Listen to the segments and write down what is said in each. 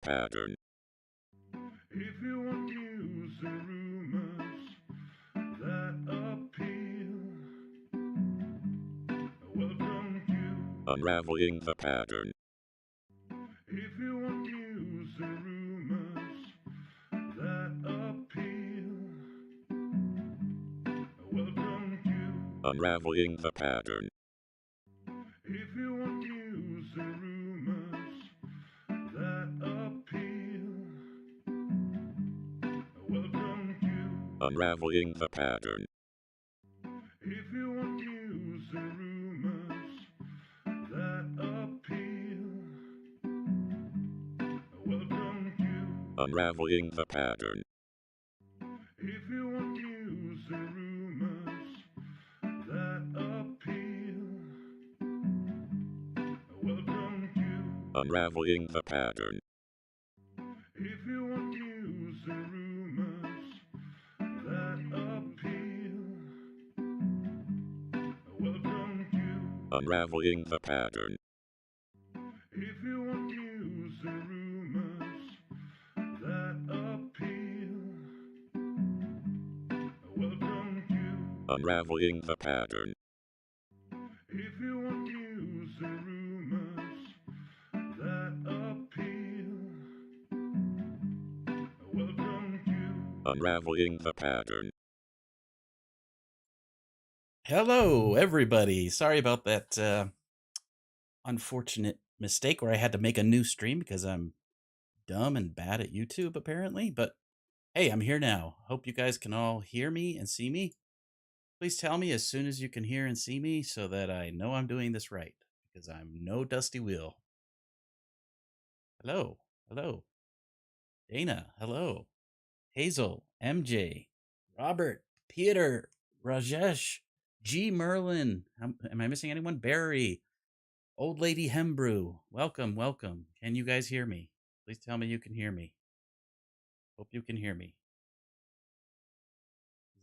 pattern. If you want news and rumors that appeal, welcome to Unraveling the pattern. If you want news and rumors that appeal, welcome to Unraveling the pattern. If you want news and rumors that appeal, welcome to Unraveling the pattern. If you want news and rumors that appeal, welcome to Unraveling the pattern. If you want news and rumors that appeal, welcome to Unraveling the pattern. If you want news and rumors that appeal, welcome to Unraveling the pattern. If you want news and rumors that appeal, welcome to Unraveling the pattern. If you want news and rumors that appeal, welcome to Unraveling the pattern. Hello, everybody. Sorry about that unfortunate mistake where I had to make a new stream because I'm dumb and bad at YouTube, apparently. But hey, I'm here now. Hope you guys can all hear me and see me. Please tell me as soon as you can hear and see me so that I know I'm doing this right, because I'm no Dusty Will. Hello. Hello. Dana. Hello. Hazel. MJ. Robert. Peter. Rajesh. G. Merlin. Am I missing anyone? Barry. Old Lady Hembrew. Welcome, welcome. Can you guys hear me? Please tell me you can hear me. Hope you can hear me.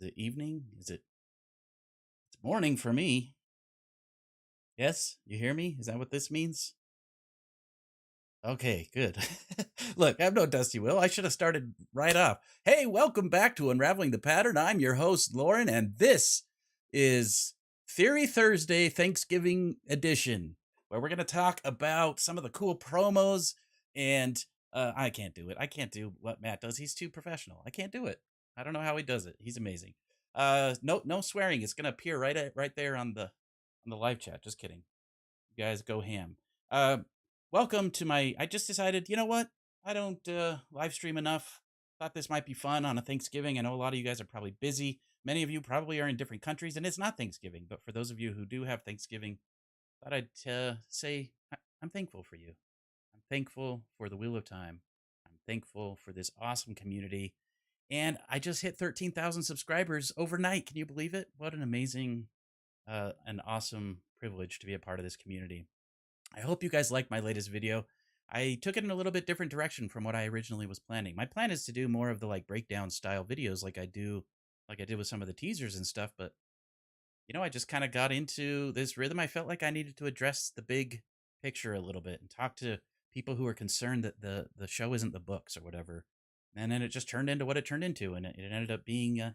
Is it evening? It's morning for me. Yes, you hear me? Is that what this means? Okay, good. Look, I'm no Dusty Will. I should have started right off. Hey, welcome back to Unraveling the Pattern. I'm your host, Lauren, and this is Theory Thursday Thanksgiving edition, where we're going to talk about some of the cool promos. And I can't do it. I can't do what Matt does. He's too professional. I can't do it. I don't know how he does it. He's amazing. No swearing. It's going to appear right there on the live chat. Just kidding. You guys go ham. Welcome to I just decided, you know what? I don't live stream enough. Thought this might be fun on a Thanksgiving. I know a lot of you guys are probably busy. Many of you probably are in different countries, and it's not Thanksgiving. But for those of you who do have Thanksgiving, thought I'd say I'm thankful for you. I'm thankful for the Wheel of Time. I'm thankful for this awesome community. And I just hit 13,000 subscribers overnight. Can you believe it? What an amazing and awesome privilege to be a part of this community. I hope you guys liked my latest video. I took it in a little bit different direction from what I originally was planning. My plan is to do more of the like breakdown style videos like I did with some of the teasers and stuff, but I just kind of got into this rhythm. I felt like I needed to address the big picture a little bit and talk to people who are concerned that the show isn't the books or whatever. And then it just turned into what it turned into, and it ended up being it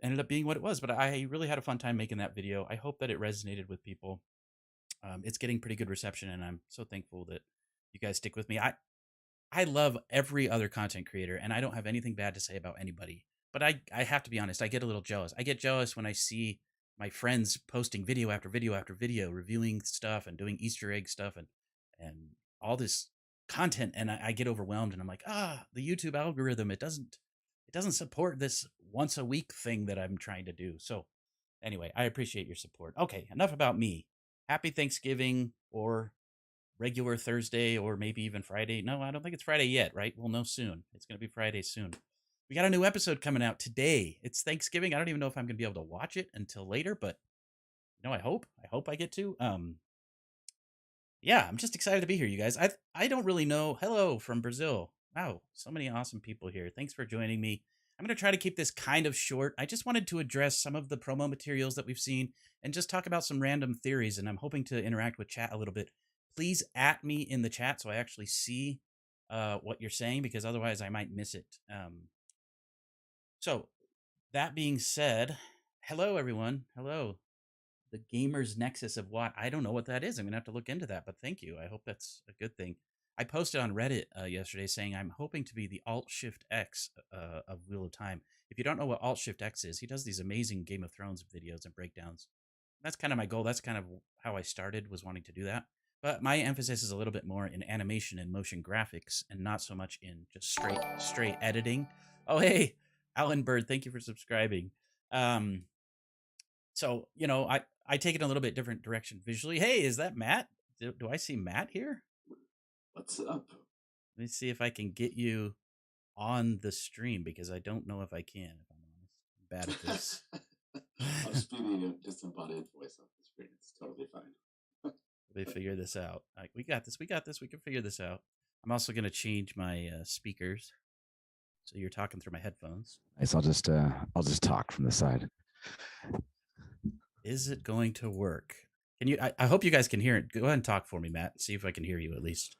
ended up being what it was. But I really had a fun time making that video. I hope that it resonated with people. It's getting pretty good reception, and I'm so thankful that you guys stick with me. I love every other content creator, and I don't have anything bad to say about anybody. But I have to be honest, I get a little jealous. I get jealous when I see my friends posting video after video after video, reviewing stuff and doing Easter egg stuff and all this content, and I get overwhelmed, and I'm like, the YouTube algorithm, it doesn't support this once a week thing that I'm trying to do. So anyway, I appreciate your support. Okay, enough about me. Happy Thanksgiving, or regular Thursday, or maybe even Friday. No, I don't think it's Friday yet, right? We'll know soon. It's going to be Friday soon. We got a new episode coming out today. It's Thanksgiving. I don't even know if I'm going to be able to watch it until later, but I hope I get to. Yeah, I'm just excited to be here, you guys. I don't really know. Hello from Brazil. Wow, so many awesome people here. Thanks for joining me. I'm going to try to keep this kind of short. I just wanted to address some of the promo materials that we've seen and just talk about some random theories, and I'm hoping to interact with chat a little bit. Please @ me in the chat so I actually see what you're saying, because otherwise I might miss it. So that being said, hello everyone. Hello. The Gamers Nexus of what? I don't know what that is. I'm gonna have to look into that, but thank you. I hope that's a good thing. I posted on Reddit yesterday saying I'm hoping to be the Alt-Shift-X of Wheel of Time. If you don't know what Alt-Shift-X is, he does these amazing Game of Thrones videos and breakdowns. That's kind of my goal. That's kind of how I started, was wanting to do that. But my emphasis is a little bit more in animation and motion graphics, and not so much in just straight editing. Oh, hey, Alan Bird, thank you for subscribing. So, you know, I take it a little bit different direction visually. Hey, is that Matt? Do I see Matt here? What's up? Let me see if I can get you on the stream, because I don't know if I can, if I'm honest. I'm bad at this. I'm speaking a disembodied voice off the screen. It's totally fine. Let me figure this out. We got this. We can figure this out. I'm also going to change my speakers, so you're talking through my headphones. Nice. I'll just talk from the side. Is it going to work? Can you? I hope you guys can hear it. Go ahead and talk for me, Matt. See if I can hear you at least.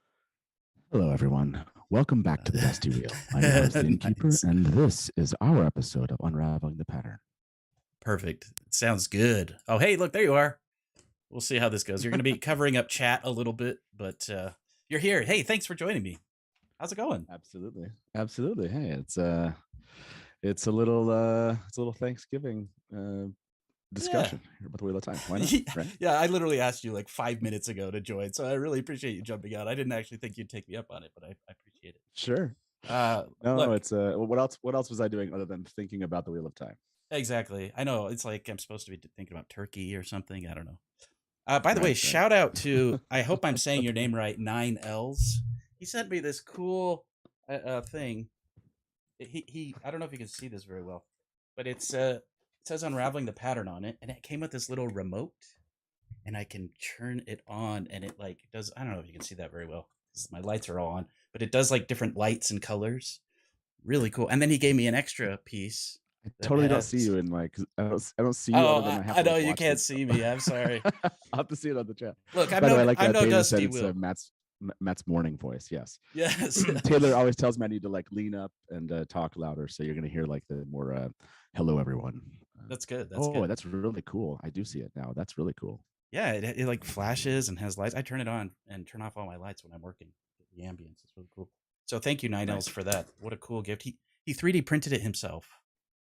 Hello, everyone. Welcome back to the Dusty Wheel. I'm your host, the Innkeeper, Nice. and this is our episode of Unraveling the Pattern. Perfect. Sounds good. Oh, hey, look, there you are. We'll see how this goes. You're going to be covering up chat a little bit, but you're here. Hey, thanks for joining me. How's it going? Absolutely. Hey, it's a little Thanksgiving discussion here about the Wheel of Time. Why not? Right? Yeah, I literally asked you like 5 minutes ago to join, so I really appreciate you jumping out. I didn't actually think you'd take me up on it, but I appreciate it. Sure. No, look, it's what else was I doing other than thinking about the Wheel of Time? Exactly. I know, it's like I'm supposed to be thinking about turkey or something. I don't know. By the way, shout out to, I hope I'm saying your name right, 9Ls. He sent me this cool thing. He I don't know if you can see this very well, but it says Unraveling the Pattern on it, and it came with this little remote, and I can turn it on, and it like does, I don't know if you can see that very well, because my lights are all on, but it does like different lights and colors. Really cool. And then he gave me an extra piece. I totally don't see you in my. I don't see you. Oh, other than I know you watch can't this. see me. I'm sorry. I'll have to see it on the chat. Look, By the way, I like I'm that no Dana said Dusty it's Will. Matt's morning voice. Yes. Yes. Taylor always tells me I need to like lean up and talk louder, so you're gonna hear like the more hello everyone. That's good. That's good. That's really cool. I do see it now. That's really cool. Yeah, it like flashes and has lights. I turn it on and turn off all my lights when I'm working. The ambience. It's really cool. So thank you, 9Ls, for that. What a cool gift. He 3D printed it himself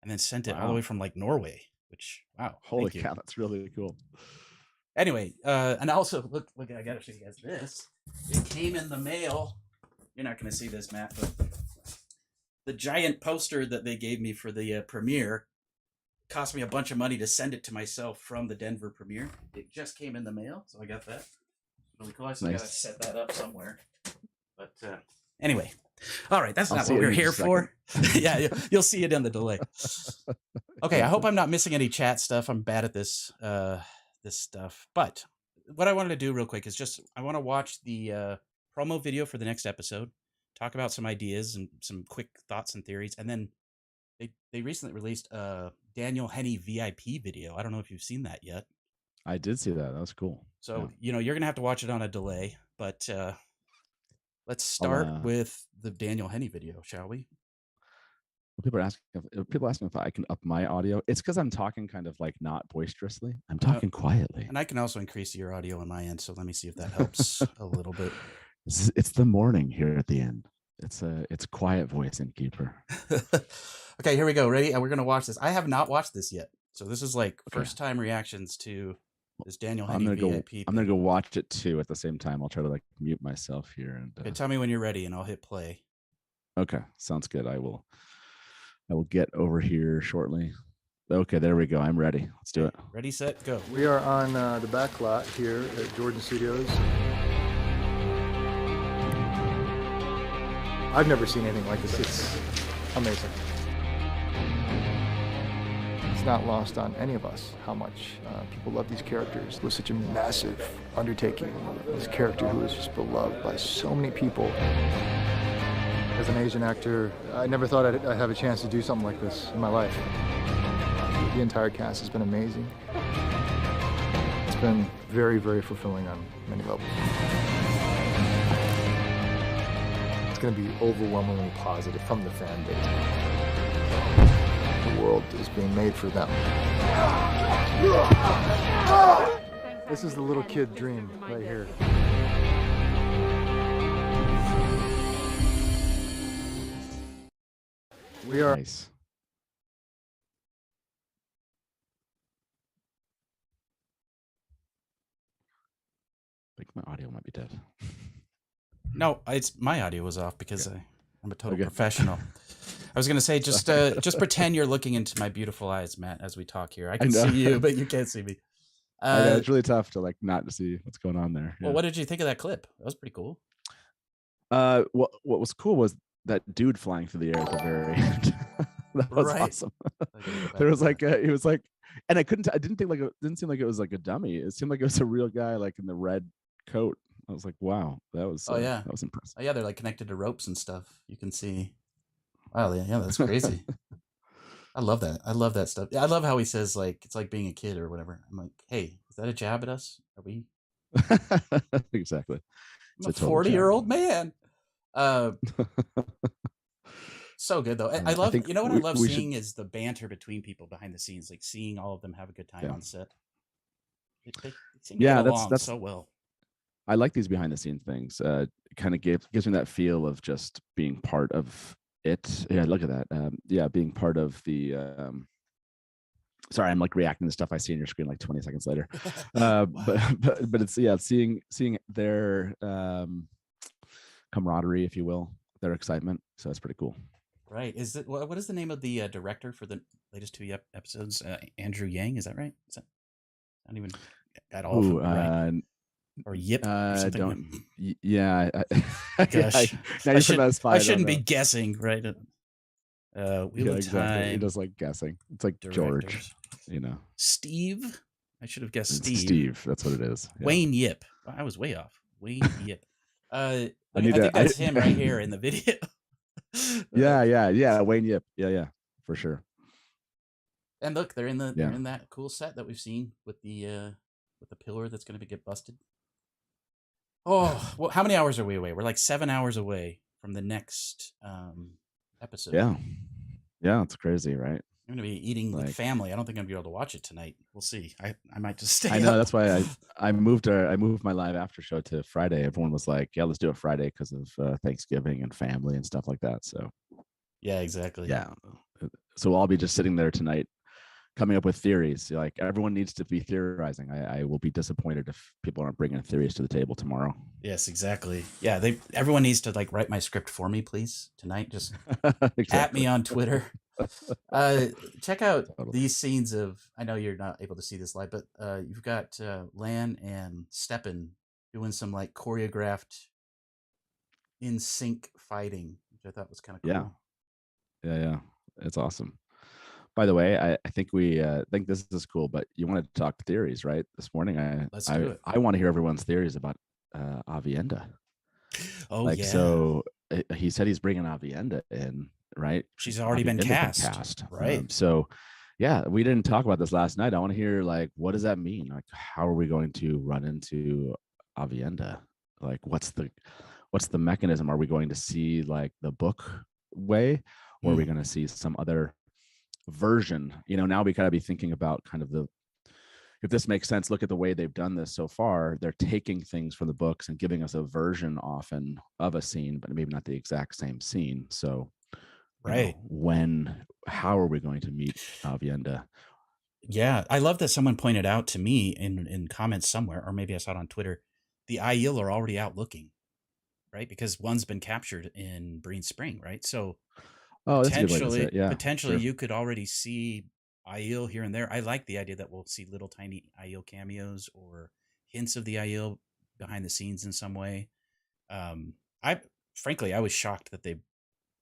and then sent it all the way from like Norway, which, wow. Holy cow, that's really cool. Anyway, and also look, I gotta show you guys this. It came in the mail. You're not gonna see this, Matt, but the giant poster that they gave me for the premiere cost me a bunch of money to send it to myself from the Denver premiere. It just came in the mail, so I got that. Really cool. I still gotta set that up somewhere. But anyway, all right, that's not what we're here for. Yeah, you'll see it in the delay. Okay, I hope I'm not missing any chat stuff. I'm bad at this this stuff. But what I wanted to do real quick is just I want to watch the promo video for the next episode, talk about some ideas and some quick thoughts and theories, and then they recently released a Daniel Henney VIP video. I don't know if you've seen that yet. I did see that. That was cool. So, you know, you're going to have to watch it on a delay, but let's start with the Daniel Henney video, shall we? People are asking if I can up my audio. It's because I'm talking kind of like not boisterously. I'm talking quietly. And I can also increase your audio on my end, so let me see if that helps a little bit. It's the morning here at the end. It's quiet voice, Innkeeper. Okay, here we go. Ready? And we're going to watch this. I have not watched this yet. So this is like first time reactions to this Daniel Henney VIP. I'm going to go watch it too at the same time. I'll try to like mute myself here. And okay, tell me when you're ready and I'll hit play. Okay, sounds good. I will get over here shortly. Okay, there we go. I'm ready. Let's do it. Ready, set, go. We are on the back lot here at Jordan Studios. I've never seen anything like this. It's amazing. It's not lost on any of us how much people love these characters. It was such a massive undertaking. This character who was just beloved by so many people. As an Asian actor, I never thought I'd have a chance to do something like this in my life. The entire cast has been amazing. It's been very, very fulfilling on many levels. It's going to be overwhelmingly positive from the fan base. The world is being made for them. This is the little kid dream right here. We are. Nice. I think my audio might be dead. No, it's my audio was off because I'm a total Okay. professional. I was gonna say just pretend you're looking into my beautiful eyes, Matt, as we talk here. I can know. see you, but you can't see me. I know, it's really tough to like not see what's going on there. Well, what did you think of that clip? That was pretty cool. What was cool was that dude flying through the air at the very end. That was Right. awesome. I gotta go back There was to like he was like, and I didn't think like it didn't seem like it was like a dummy. It seemed like it was a real guy like in the red coat. I was like, wow, that was Oh, yeah. that was impressive. Oh yeah, they're like connected to ropes and stuff. You can see. Wow, yeah, that's crazy. I love that. I love that stuff. I love how he says like it's like being a kid or whatever. I'm like, hey, is that a jab at us? Are we? Exactly. I'm a It's a total jab. 40-year-old man. So good though. I love. think You know what I love we should- seeing is the banter between people behind the scenes, like seeing all of them have a good time Yeah. on set. They seem to Yeah, get that's- along that's- so well. I like these behind the scenes things. It kind of gives me that feel of just being part of it. Yeah, look at that. Yeah, being part of the. Sorry, I'm like reacting to stuff I see on your screen like 20 seconds later. Wow. But it's seeing their camaraderie, if you will, their excitement. So it's pretty cool. Right. Is it what is the name of the director for the latest 2 episodes? Andrew Yang, is that right? Is that not even at all Ooh, right? Or Yip or something? don't. Yeah. Gosh. Now you're putting me on the spot, I don't shouldn't be know. guessing, right? Wheel Yeah, of exactly. He Time. does like guessing. It's like George, directors. you know. Steve. I should have guessed It's Steve. Steve. That's what it is. Yeah. Wayne Yip. I was way off. Wayne Yip. I need to- think that's him right here in the video. Yeah. Wayne Yip. Yeah, for sure. And look, they're in Yeah. they're in that cool set that we've seen with the pillar that's going to get busted. Oh, well, how many hours are we away? We're like 7 hours away from the next episode. Yeah, it's crazy, right? I'm going to be eating with Like- family. I don't think I'm going to be able to watch it tonight. We'll see. I might just stay I know up. that's why I moved my live after show to Friday. Everyone was like, "Yeah, let's do it Friday because of Thanksgiving and family and stuff like that." So Yeah, exactly. yeah, so I'll be just sitting there tonight, coming up with theories. Like everyone needs to be theorizing. I will be disappointed if people aren't bringing theories to the table tomorrow. Yes, exactly. Yeah, everyone needs to like write my script for me, please, tonight. Just Exactly. at me on Twitter. Check out Totally. these scenes of. I know you're not able to see this live, but you've got Lan and Steppen doing some like choreographed, in sync fighting, which I thought was kind of cool. Yeah, it's awesome. By the way, I think we think this is cool, but you wanted to talk theories, right? This morning, Let's do it. I want to hear everyone's theories about Aviendha. Oh yeah. So he said he's bringing Aviendha in, right? She's already been cast, right? So yeah, we didn't talk about this last night. I want to hear like, what does that mean? Like, how are we going to run into Aviendha? Like, what's the mechanism? Are we going to see like the book way, or are we going to see some other version? Now we gotta be thinking about kind of if this makes sense. Look at the way they've done this so far. They're taking things from the books and giving us a version often of a scene, but maybe not the exact same scene. So Right. How are we going to meet Aviendha? Yeah, I love that someone pointed out to me in comments somewhere, or maybe I saw it on Twitter. The Aiel are already out looking, right? Because one's been captured in Breen Spring, right? So Oh, that's a good way to say it. Yeah, potentially sure. you could already see Aiel here and there. I like the idea that we'll see little tiny Aiel cameos or hints of the Aiel behind the scenes in some way. Frankly, I was shocked that they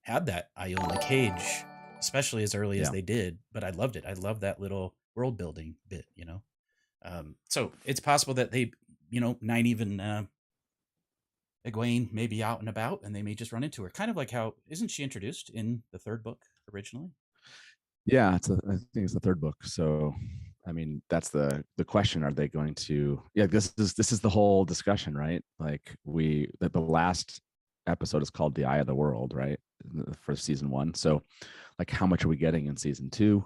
had that Aiel in the cage, especially as early as they did. But I loved it. I love that little world building bit. So it's possible that they, not even Egwene may be out and about, and they may just run into her. Kind of like how isn't she introduced in the third book originally? Yeah, I think it's the third book. So, I mean, that's the question. Are they going to? Yeah, this is the whole discussion, right? Like the last episode is called The Eye of the World, right? For season 1. So like how much are we getting in season 2?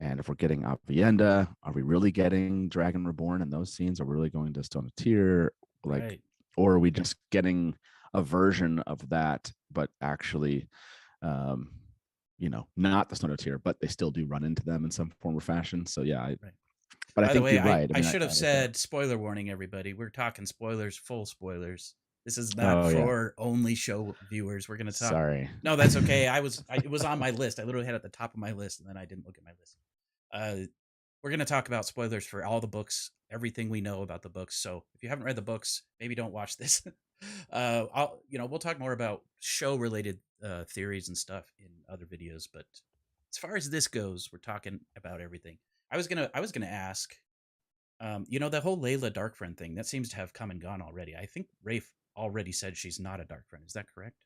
And if we're getting Aviendha, are we really getting Dragon Reborn in those scenes? Are we really going to Stone of Tyr? Like, Right. or are we just getting a version of that, but actually, not the Stone of Tyr, but they still do run into them in some form or fashion. So yeah, Right. but I By the think way, you're right. I should have said spoiler warning, everybody. We're talking spoilers, full spoilers. This is not Oh, yeah. for only show viewers. We're going to talk. Sorry. No, that's okay. It was on my list. I literally had it at the top of my list, and then I didn't look at my list. We're going to talk about spoilers for all the books, everything we know about the books. So if you haven't read the books, maybe don't watch this. We'll talk more about show related theories and stuff in other videos. But as far as this goes, we're talking about everything. I was gonna ask, the whole Laila dark friend thing that seems to have come and gone already. I think Rafe already said she's not a dark friend. Is that correct?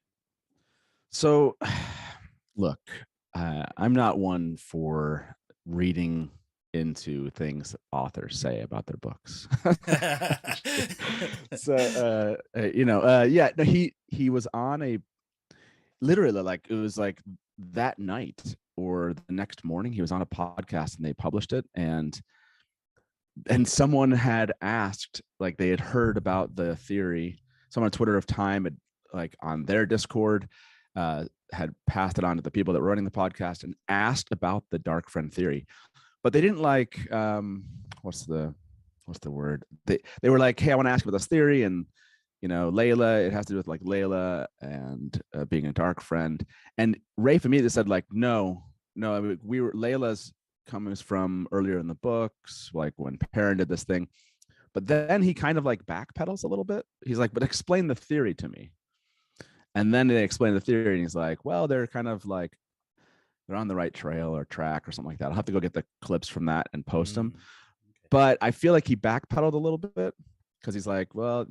So, look, I'm not one for reading into things that authors say about their books. So, he was on a literally like it was like that night or the next morning he was on a podcast and they published it and someone had asked, like they had heard about the theory. Someone on Twitter of Time had like on their Discord had passed it on to the people that were running the podcast and asked about the dark friend theory, but they didn't like what's the word, they were like, hey, I want to ask about this theory, and Laila, it has to do with like Laila and being a dark friend. And Rafe immediately said like, no, I mean, Layla's comes from earlier in the books, like when Perrin did this thing. But then he kind of like backpedals a little bit. He's like, but explain the theory to me. And then they explain the theory and he's like, well, they're kind of like, they're on the right trail or track or something like that. I'll have to go get the clips from that and post them. Okay. But I feel like he backpedaled a little bit because he's like, well,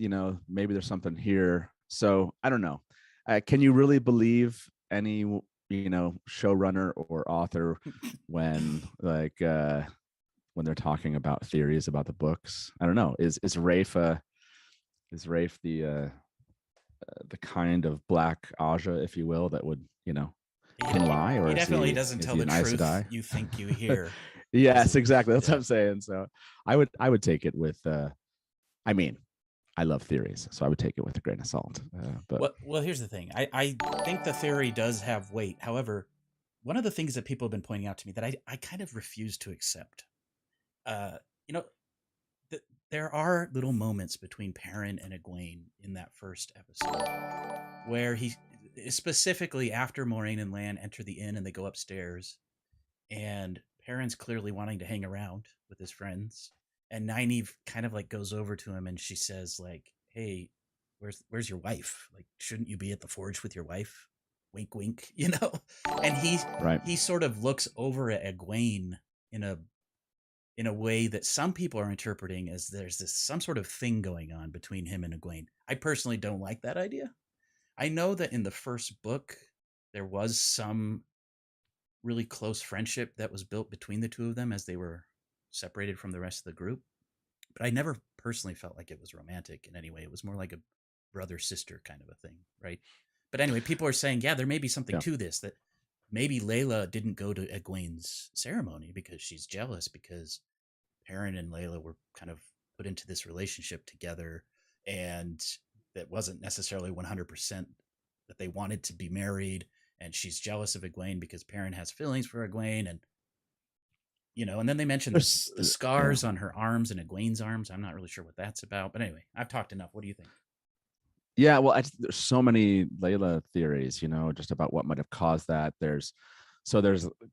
maybe there's something here. So I don't know. Can you really believe any, showrunner or author when when they're talking about theories about the books? I don't know. Is Rafe the kind of black Aja, if you will, that would can lie, or he definitely he, doesn't tell he the truth you think you hear. Yes, exactly. That's what I'm saying. So I would take it with I mean, I love theories, so I would take it with a grain of salt. But well, here's the thing. I think the theory does have weight. However, one of the things that people have been pointing out to me that I kind of refuse to accept, there are little moments between Perrin and Egwene in that first episode where he, specifically after Moraine and Lan enter the inn and they go upstairs, and Perrin's clearly wanting to hang around with his friends, and Nynaeve kind of like goes over to him and she says like, hey, where's your wife? Like, shouldn't you be at the forge with your wife? Wink, wink, And he sort of looks over at Egwene in a way that some people are interpreting as there's some sort of thing going on between him and Egwene. I personally don't like that idea. I know that in the first book, there was some really close friendship that was built between the two of them as they were separated from the rest of the group. But I never personally felt like it was romantic in any way. It was more like a brother-sister kind of a thing, right? But anyway, people are saying, yeah, there may be something to this, that maybe Laila didn't go to Egwene's ceremony because she's jealous because Perrin and Laila were kind of put into this relationship together, and that wasn't necessarily 100% that they wanted to be married, and she's jealous of Egwene because Perrin has feelings for Egwene, and and then they mentioned the scars on her arms and Egwene's arms. I'm not really sure what that's about, but anyway, I've talked enough. What do you think? Yeah, well, there's so many Laila theories, just about what might have caused that. There's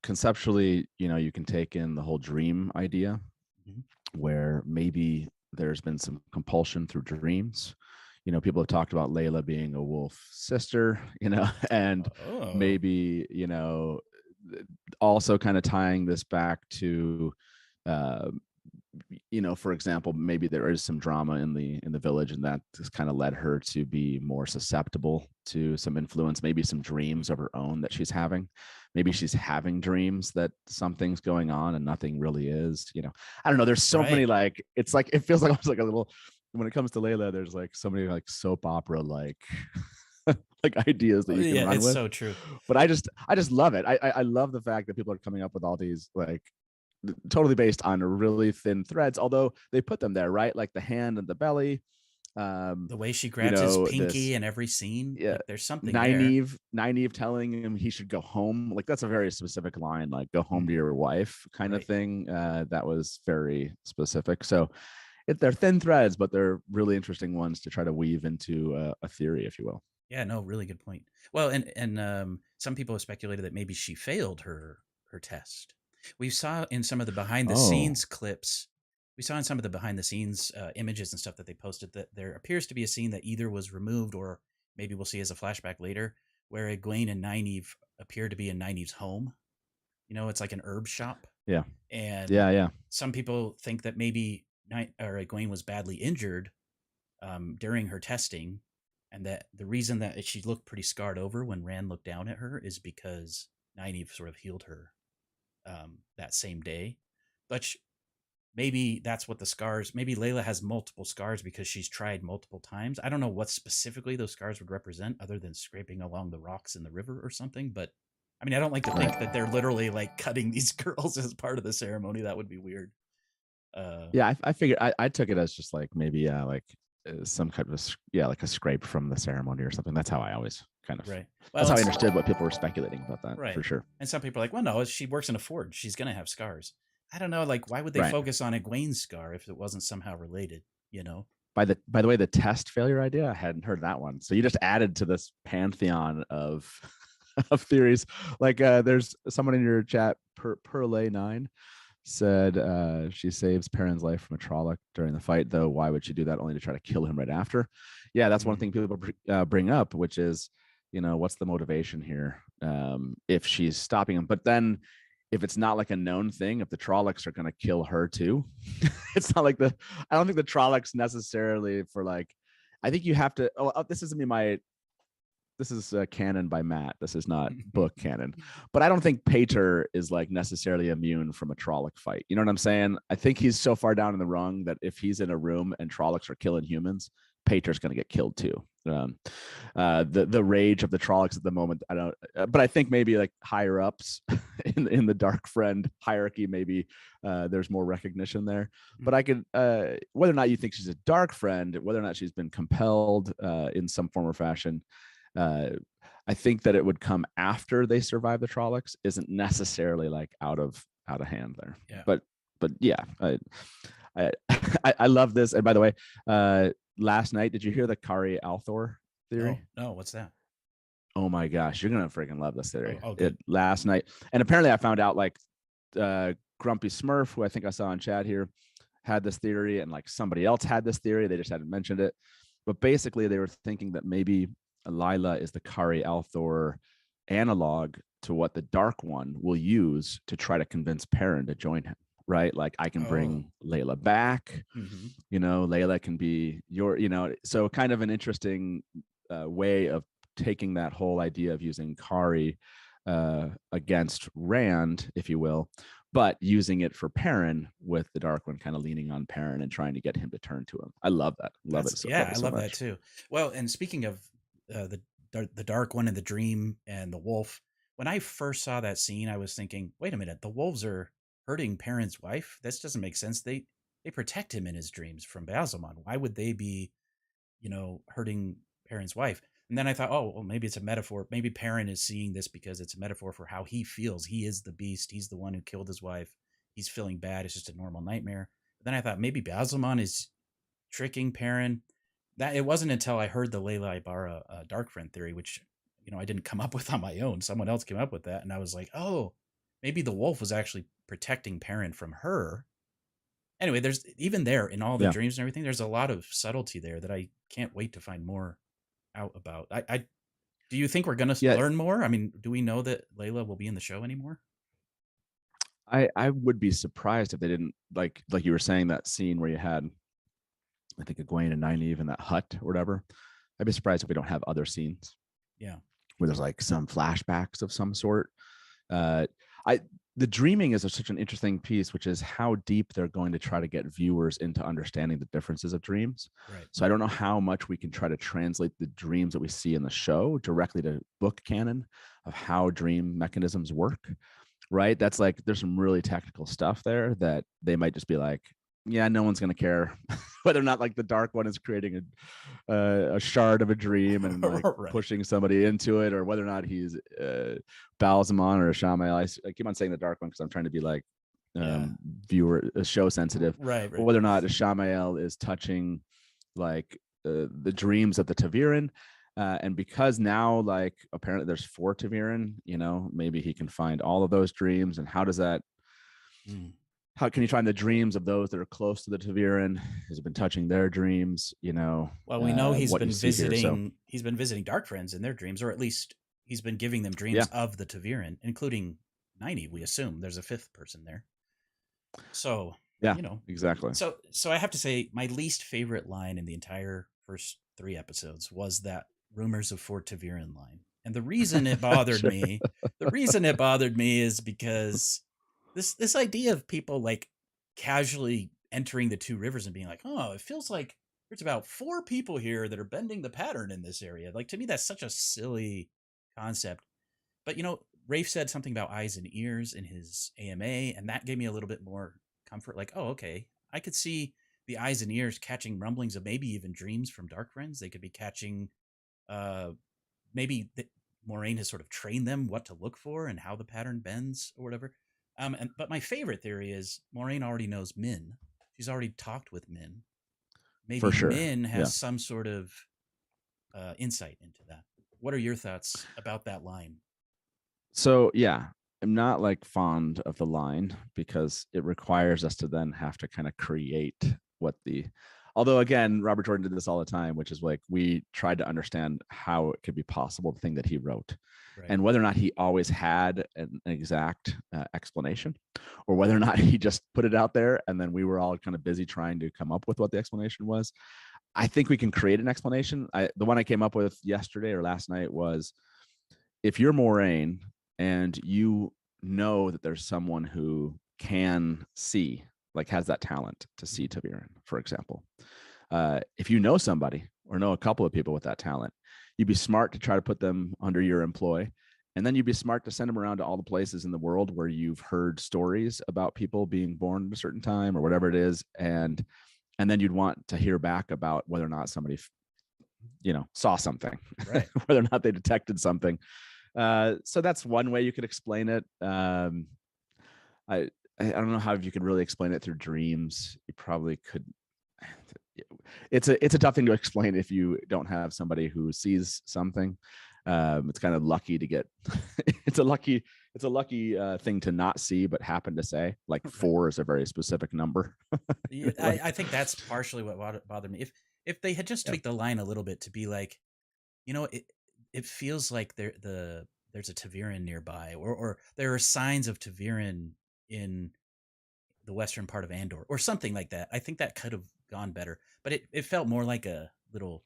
conceptually, you can take in the whole dream idea, where maybe there's been some compulsion through dreams. People have talked about Laila being a wolf sister, and maybe, also kind of tying this back to, for example, maybe there is some drama in the village, and that has kind of led her to be more susceptible to some influence, maybe some dreams of her own that she's having. Maybe she's having dreams that something's going on and nothing really is. I don't know. There's so many, like, it's like, it feels like almost like a little, when it comes to Laila, there's like so many like soap opera, like like ideas that you can Yeah, run it's with. so true. But I just love it. I love the fact that people are coming up with all these like totally based on really thin threads, although they put them there, right? Like the hand and the belly. The way she You grabs his know, pinky this in every scene, yeah, like there's something there. Nynaeve telling him he should go home. Like that's a very specific line, like go home to Mhm. your wife kind of Right. thing. That was very specific. So they're thin threads, but they're really interesting ones to try to weave into a theory, if you will. Yeah, no, really good point. Well, and some people have speculated that maybe she failed her test. We saw in some of the behind the Oh, scenes clips, we saw in some of the behind the scenes images and stuff that they posted that there appears to be a scene that either was removed or maybe we'll see as a flashback later, where Egwene and Nynaeve appear to be in Nynaeve's home. You know, it's like an herb shop, yeah, and yeah. some people think that maybe Egwene was badly injured during her testing, and that the reason that she looked pretty scarred over when Rand looked down at her is because Nynaeve sort of healed her that same day. But maybe that's what the scars. Maybe Layla has multiple scars because she's tried multiple times. I don't know what specifically those scars would represent, other than scraping along the rocks in the river or something. But I mean, I don't like to think that they're literally like cutting these girls as part of the ceremony. That would be weird. Yeah, I figured I took it as just like maybe like some kind of like a scrape from the ceremony or something. That's how I always kind of Right. that's Well, how I understood what people were speculating about that right. for sure. And some people are like, well, no, she works in a forge. She's going to have scars. I don't know. Like, why would they Right. focus on Egwene's scar if it wasn't somehow related? You know? By the way, the test failure idea, I hadn't heard that one. So you just added to this pantheon of of theories. Like there's someone in your chat, Perlay9, said she saves Perrin's life from a Trolloc during the fight, though why would she do that only to try to kill him right after? Yeah, that's one thing people bring up, which is, you know, what's the motivation here if she's stopping him? But then if it's not like a known thing, if the Trollocs are going to kill her too, it's not like I don't think the Trollocs necessarily for like, I think you have to, this is canon by Matt. This is not book canon, but I don't think Pater is like necessarily immune from a Trolloc fight. You know what I'm saying? I think he's so far down in the rung that if he's in a room and Trollocs are killing humans, Pater's going to get killed too. The rage of the Trollocs at the moment, I don't, but I think maybe like higher ups in the Dark Friend hierarchy, maybe there's more recognition there. But I could, whether or not you think she's a Dark Friend, whether or not she's been compelled in some form or fashion, I think that it would come after they survive the Trollocs isn't necessarily like out of hand there. Yeah. But yeah, I love this. And by the way, last night, did you hear the Kari Althor theory? No, what's that? Oh my gosh, you're gonna freaking love this theory. Good. Last night, and apparently I found out like Grumpy Smurf, who I think I saw in chat here, had this theory, and like somebody else had this theory. They just hadn't mentioned it. But basically, they were thinking that maybe Laila is the Kari Althor analog to what the Dark One will use to try to convince Perrin to join him. Right? Like I can bring Layla back. Mm-hmm. You know, Layla can be your, you know, so kind of an interesting way of taking that whole idea of using Kari against Rand, if you will, but using it for Perrin with the Dark One kind of leaning on Perrin and trying to get him to turn to him. I love that. Love it. I love that too. Well, and speaking of the Dark One and the Dream and the Wolf, when I first saw that scene, I was thinking, wait a minute, the wolves are hurting Perrin's wife? This doesn't make sense. They protect him in his dreams from Bazelmon. Why would they be, you know, hurting Perrin's wife? And then I thought, oh, well, maybe it's a metaphor. Maybe Perrin is seeing this because it's a metaphor for how he feels. He is the beast. He's the one who killed his wife. He's feeling bad. It's just a normal nightmare. But then I thought maybe Bazelmon is tricking Perrin. That it wasn't until I heard the Layla Ibarra Dark Friend theory, which, you know, I didn't come up with on my own. Someone else came up with that, and I was like, oh, maybe the wolf was actually protecting Perrin from her. Anyway, there's even there in all the dreams and everything, there's a lot of subtlety there that I can't wait to find more out about. I do you think we're going to learn more? I mean, do we know that Layla will be in the show anymore? I would be surprised if they didn't, like you were saying, that scene where you had, I think, Egwene and Nynaeve in that hut or whatever. I'd be surprised if we don't have other scenes. Yeah. Where there's like some flashbacks of some sort. the dreaming is such an interesting piece, which is how deep they're going to try to get viewers into understanding the differences of dreams. Right. So I don't know how much we can try to translate the dreams that we see in the show directly to book canon of how dream mechanisms work. Right. That's like, there's some really technical stuff there that they might just be like, yeah, no one's going to care whether or not like the dark one is creating a shard of a dream and like Right. pushing somebody into it, or whether or not he's Balsamon or a Shamael. I keep on saying the dark one because I'm trying to be like viewer show sensitive. Right. Or whether or not a Shamael is touching like the dreams of the Taviran. And because now, like, apparently there's 4 Taviran, you know, maybe he can find all of those dreams. And how does that, how can you find the dreams of those that are close to the Taviran? Has it been touching their dreams? You know, well, we know he's what been you see here, visiting, he's been visiting Dark Friends in their dreams, or at least he's been giving them dreams of the Taviran, including 90, we assume. There's a 5th person there. So, yeah, you know, exactly. So I have to say my least favorite line in the entire first 3 episodes was that rumors of 4 Taviran line. And the reason it bothered me, is because this idea of people like casually entering the 2 rivers and being like, oh, it feels like there's about 4 people here that are bending the pattern in this area. Like, to me, that's such a silly concept. But, you know, Rafe said something about eyes and ears in his AMA, and that gave me a little bit more comfort. Like, oh, okay, I could see the eyes and ears catching rumblings of maybe even dreams from Dark Friends. They could be catching, maybe Moiraine has sort of trained them what to look for and how the pattern bends or whatever. But my favorite theory is Moiraine already knows Min. She's already talked with Min. Maybe For sure. Min has some sort of insight into that. What are your thoughts about that line? So, yeah, I'm not like fond of the line because it requires us to then have to kind of create although again, Robert Jordan did this all the time, which is like, we tried to understand how it could be possible, the thing that he wrote. Right. And whether or not he always had an exact explanation, or whether or not he just put it out there and then we were all kind of busy trying to come up with what the explanation was. I think we can create an explanation. The one I came up with yesterday or last night was, if you're Moiraine and you know that there's someone who can see, like has that talent to see Taviran, for example. If you know somebody or know a couple of people with that talent, you'd be smart to try to put them under your employ. And then you'd be smart to send them around to all the places in the world where you've heard stories about people being born at a certain time or whatever it is. And then you'd want to hear back about whether or not somebody, you know, saw something, right? Whether or not they detected something. So that's one way you could explain it. I don't know how you could really explain it through dreams. You probably could. It's a tough thing to explain if you don't have somebody who sees something. It's kind of lucky to get. It's a lucky thing to not see, but happen to say. Like 4 is a very specific number. I think that's partially what bothered me. If they had just tweaked the line a little bit to be like, you know, it feels like there's a Taviran nearby, or there are signs of Taviran in the western part of Andor or something like that. I think that could have gone better, but it felt more like a little,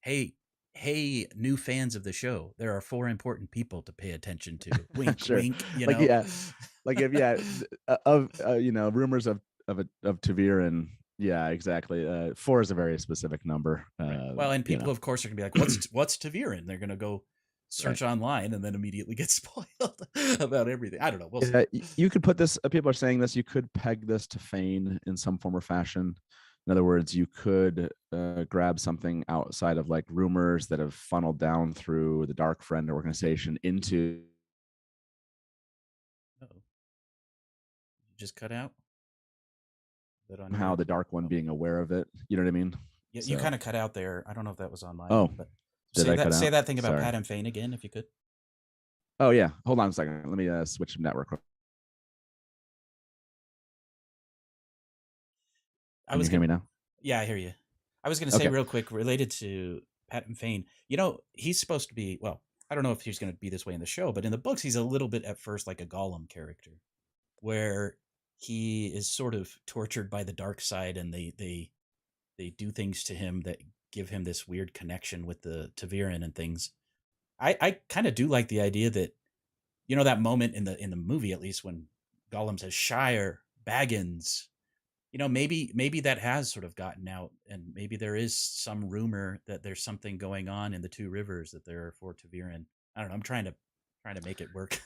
hey, new fans of the show, there are 4 important people to pay attention to. Wink, sure. Wink. You like, know? Yeah, like if you know, rumors of Taviran. Yeah, exactly. 4 is a very specific number. Right. Well, and people, of course, are gonna be like, "What's Taviran?" They're gonna go search online and then immediately get spoiled about everything. I don't know. We'll see. You could put this. People are saying this. You could peg this to Fain in some form or fashion. In other words, you could grab something outside of like rumors that have funneled down through the Dark Friend organization into. Uh-oh. You just cut out. How the Dark One being aware of it. You know what I mean? Yeah, so. You kind of cut out there. I don't know if that was on mine. Oh, but say that thing about Pat and Fain again, if you could. Oh yeah, hold on a second. Let me switch network. Can you hear me now? Yeah, I hear you. I was going to say real quick, related to Pat and Fain. You know, he's supposed to be, well, I don't know if he's going to be this way in the show, but in the books, he's a little bit at first like a Gollum character, where he is sort of tortured by the dark side, and they do things to him that give him this weird connection with the Taviran and things. I kind of do like the idea that, you know, that moment in the movie, at least, when Gollum says Shire, Baggins. Maybe that has sort of gotten out, and maybe there is some rumor that there's something going on in the Two Rivers that they're for Taviran. I don't know. I'm trying to make it work.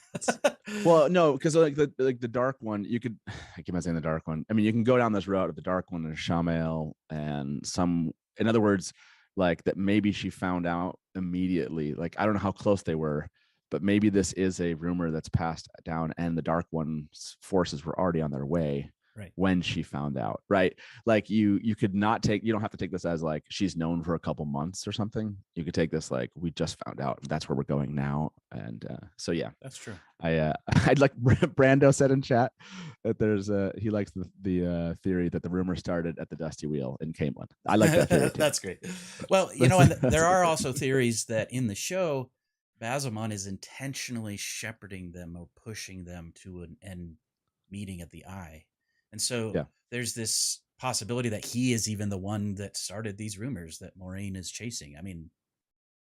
Well, no, because like the dark one, you could. I keep on saying the dark one. I mean, you can go down this route of the dark one and Shamael and some. In other words, like that maybe she found out immediately. Like I don't know how close they were, but maybe this is a rumor that's passed down, and the dark one's forces were already on their way. Right. When she found out, right? Like you could not take, you don't have to take this as like she's known for a couple months or something. You could take this like we just found out. That's where we're going now. And so yeah, that's true. I'd like Brando said in chat that there's he likes the theory that the rumor started at the Dusty Wheel in Camelin. I like that theory too. That's great. Well, and there are also theories that in the show, Bazamon is intentionally shepherding them or pushing them to an end meeting at the Eye. And so there's this possibility that he is even the one that started these rumors that Moiraine is chasing. I mean,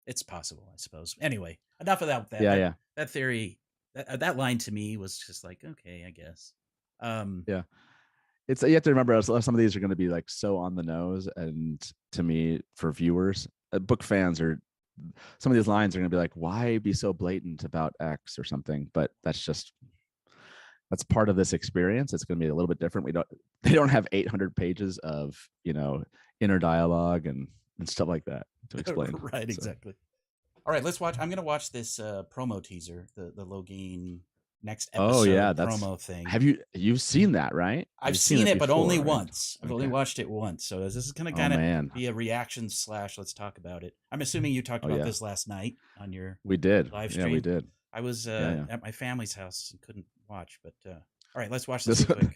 it's possible, I suppose. Anyway, enough of that. That theory, that line to me was just like, okay, I guess. It's, you have to remember some of these are going to be like so on the nose, and to me, for viewers, book fans are. Some of these lines are going to be like, why be so blatant about X or something? But that's part of this experience. It's going to be a little bit different. They don't have 800 pages of, inner dialogue and stuff like that to explain. Right. Exactly. All right, let's watch. I'm going to watch this promo teaser, the Logain next episode promo thing. You've seen that, right? I've seen it, but only once. I've only watched it once. So this is going to kind of be a reaction / let's talk about it. I'm assuming you talked about this last night on your live stream. Yeah, we did. I was at my family's house and couldn't watch, but all right, let's watch this real quick.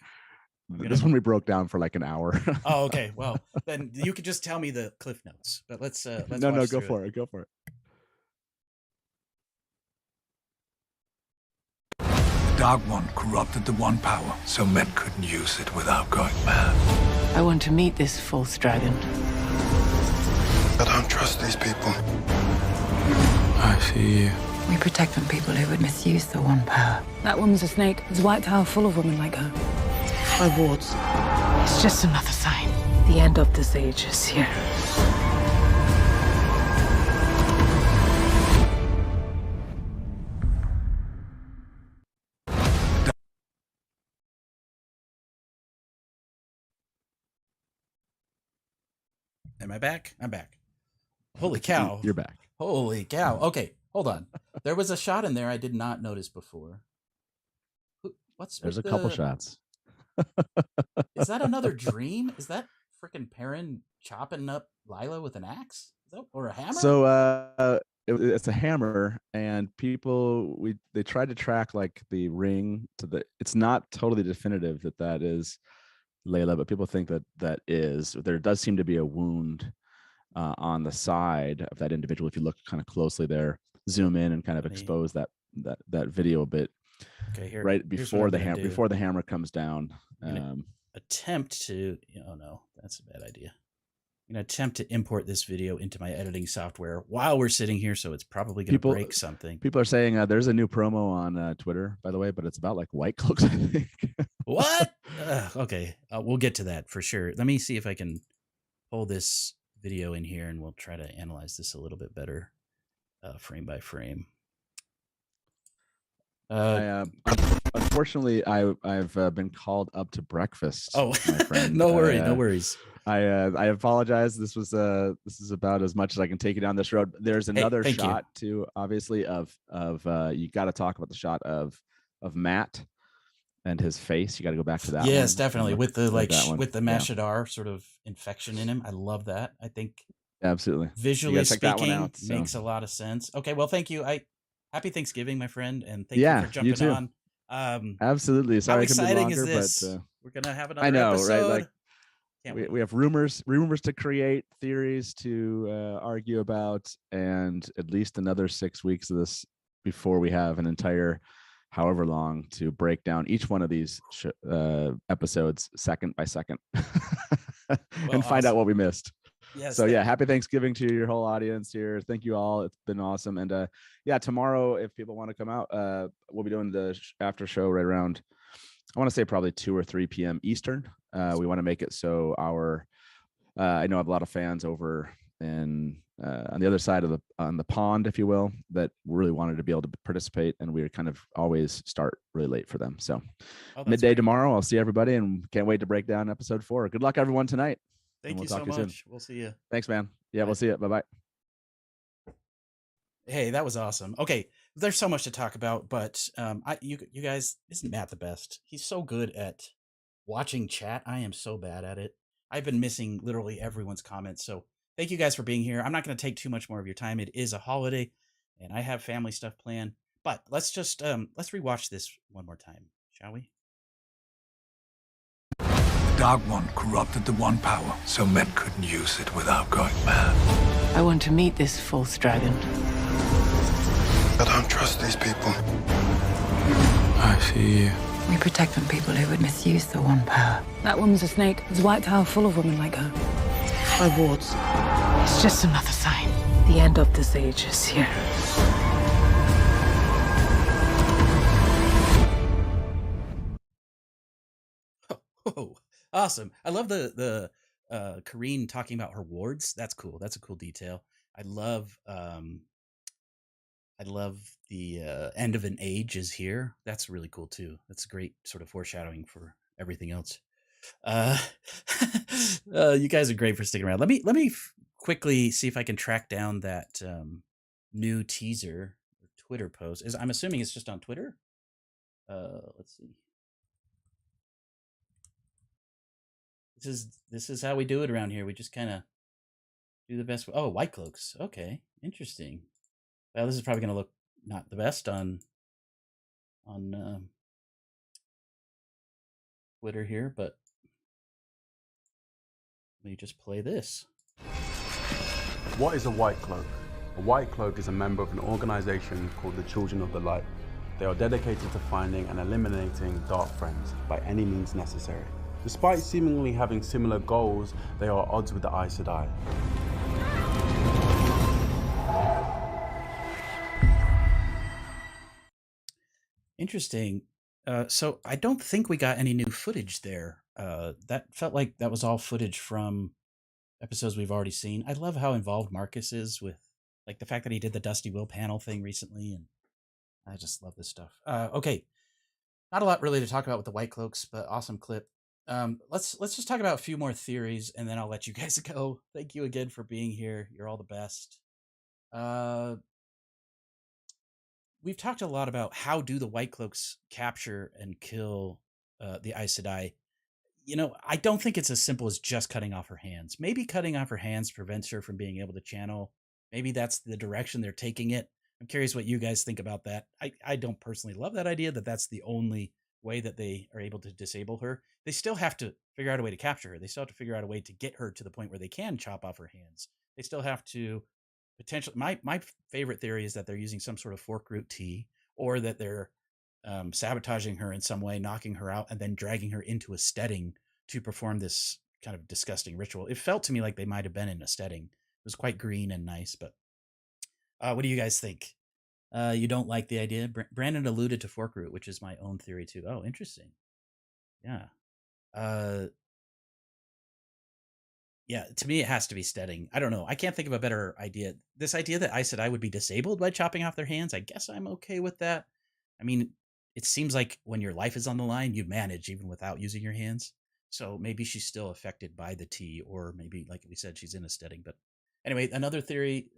This one we broke down for like an hour. Oh, okay. Well, then you could just tell me the cliff notes. But let's no, go for it. Go for it. The Dark One corrupted the One Power, so men couldn't use it without going mad. I want to meet this false dragon. I don't trust these people. I see you. We protect from people who would misuse the One Power. That woman's a snake. There's a White Tower full of women like her. My wards. It's just another sign. The end of this age is here. Am I back? I'm back. Holy cow. You're back. Holy cow. Okay, hold on. There was a shot in there I did not notice before. There's a couple shots. Is that another dream? Is that freaking Perrin chopping up Laila with an axe? Or a hammer? So it's a hammer, and they tried to track like the ring to the. It's not totally definitive that is Laila, but people think that is. There does seem to be a wound on the side of that individual. If you look kind of closely there, zoom in and kind of expose that video a bit. Okay, here. Right before the hammer comes down. Attempt to. Oh no, that's a bad idea. I'm gonna attempt to import this video into my editing software while we're sitting here, so it's probably gonna break something. People are saying there's a new promo on Twitter, by the way, but it's about like Whitecloaks, I think. What? Okay, we'll get to that for sure. Let me see if I can pull this video in here, and we'll try to analyze this a little bit better, frame by frame. Unfortunately, I've been called up to breakfast. Oh, my friend. No worries. I apologize. This is about as much as I can take you down this road. There's another shot too, obviously, of you got to talk about the shot of Matt and his face. You got to go back to that. Yes, one. Definitely with the with the Mashadar sort of infection in him. I love that. I think absolutely visually speaking makes a lot of sense. Okay, well, thank you. Happy Thanksgiving, my friend, and thank you for jumping on. Absolutely. Sorry, how exciting longer, is this? But, we're gonna have another episode. Right? We have rumors to create, theories to argue about, and at least another 6 weeks of this before we have an entire, however long, to break down each one of these episodes second by second, and find out what we missed. Yes, so happy Thanksgiving to your whole audience here. Thank you all. It's been awesome. And tomorrow, if people want to come out, we'll be doing the after show right around I want to say probably 2 or 3 p.m. Eastern. We want to make it so our I know I have a lot of fans over in on the other side of the pond, if you will, that really wanted to be able to participate, and we kind of always start really late for them. So midday great. tomorrow, I'll see everybody, and can't wait to break down episode 4. Good luck, everyone, tonight. Thank you so much. We'll see you. Thanks, man. Yeah, we'll see you. Bye-bye. Hey, that was awesome. Okay, there's so much to talk about, but you guys, isn't Matt the best? He's so good at watching chat. I am so bad at it. I've been missing literally everyone's comments. So thank you guys for being here. I'm not going to take too much more of your time. It is a holiday, and I have family stuff planned. But let's just let's rewatch this one more time, shall we? The Dark One corrupted the One Power, so men couldn't use it without going mad. I want to meet this false dragon. I don't trust these people. I see you. We protect from people who would misuse the One Power. That woman's a snake. There's a White Tower full of women like her. By wards. It's just another sign. The end of this age is here. Oh, awesome. I love the Karine talking about her wards. That's cool. That's a cool detail. I love the end of an age is here. That's really cool too. That's great sort of foreshadowing for everything else. You guys are great for sticking around. Let me quickly see if I can track down that new teaser or Twitter post. I'm assuming it's just on Twitter. Let's see. This is how we do it around here. We just kind of do the best. Oh, Whitecloaks. Okay, interesting. Well, this is probably going to look not the best on Twitter here, but let me just play this. What is a Whitecloak? A Whitecloak is a member of an organization called the Children of the Light. They are dedicated to finding and eliminating dark friends by any means necessary. Despite seemingly having similar goals, they are at odds with the Aes Sedai. Interesting. So I don't think we got any new footage there. That felt like that was all footage from episodes we've already seen. I love how involved Marcus is with like the fact that he did the Dusty Will panel thing recently, and I just love this stuff. Okay, not a lot really to talk about with the Whitecloaks, but awesome clip. Let's just talk about a few more theories, and then I'll let you guys go. Thank you again for being here. You're all the best. We've talked a lot about how do the Whitecloaks capture and kill the Aes Sedai. You know, I don't think it's as simple as just cutting off her hands. Maybe cutting off her hands prevents her from being able to channel. Maybe that's the direction they're taking it. I'm curious what you guys think about that. I don't personally love that idea that that's the only way that they are able to disable her. They still have to figure out a way to capture her. They still have to figure out a way to get her to the point where they can chop off her hands. They still have to potentially, my favorite theory is that they're using some sort of fork root tea, or that they're sabotaging her in some way, knocking her out, and then dragging her into a steading to perform this kind of disgusting ritual. It felt to me like they might have been in a steading. It was quite green and nice, but what do you guys think? You don't like the idea? Brandon alluded to fork root, which is my own theory too. Oh, interesting. Yeah. Yeah, to me, it has to be steading. I don't know. I can't think of a better idea. This idea that Aes Sedai would be disabled by chopping off their hands, I guess I'm okay with that. I mean, it seems like when your life is on the line, you manage even without using your hands. So maybe she's still affected by the tea, or maybe, like we said, she's in a steading. But anyway, another theory.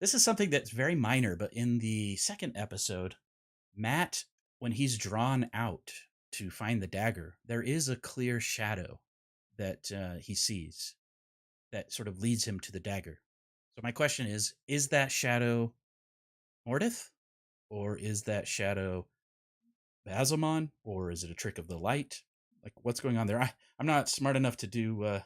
This is something that's very minor, but in the second episode, Matt, when he's drawn out to find the dagger, there is a clear shadow that he sees that sort of leads him to the dagger. So my question is that shadow Mordeth? Or is that shadow Bazilmon? Or is it a trick of the light? Like, what's going on there? I'm not smart enough to do...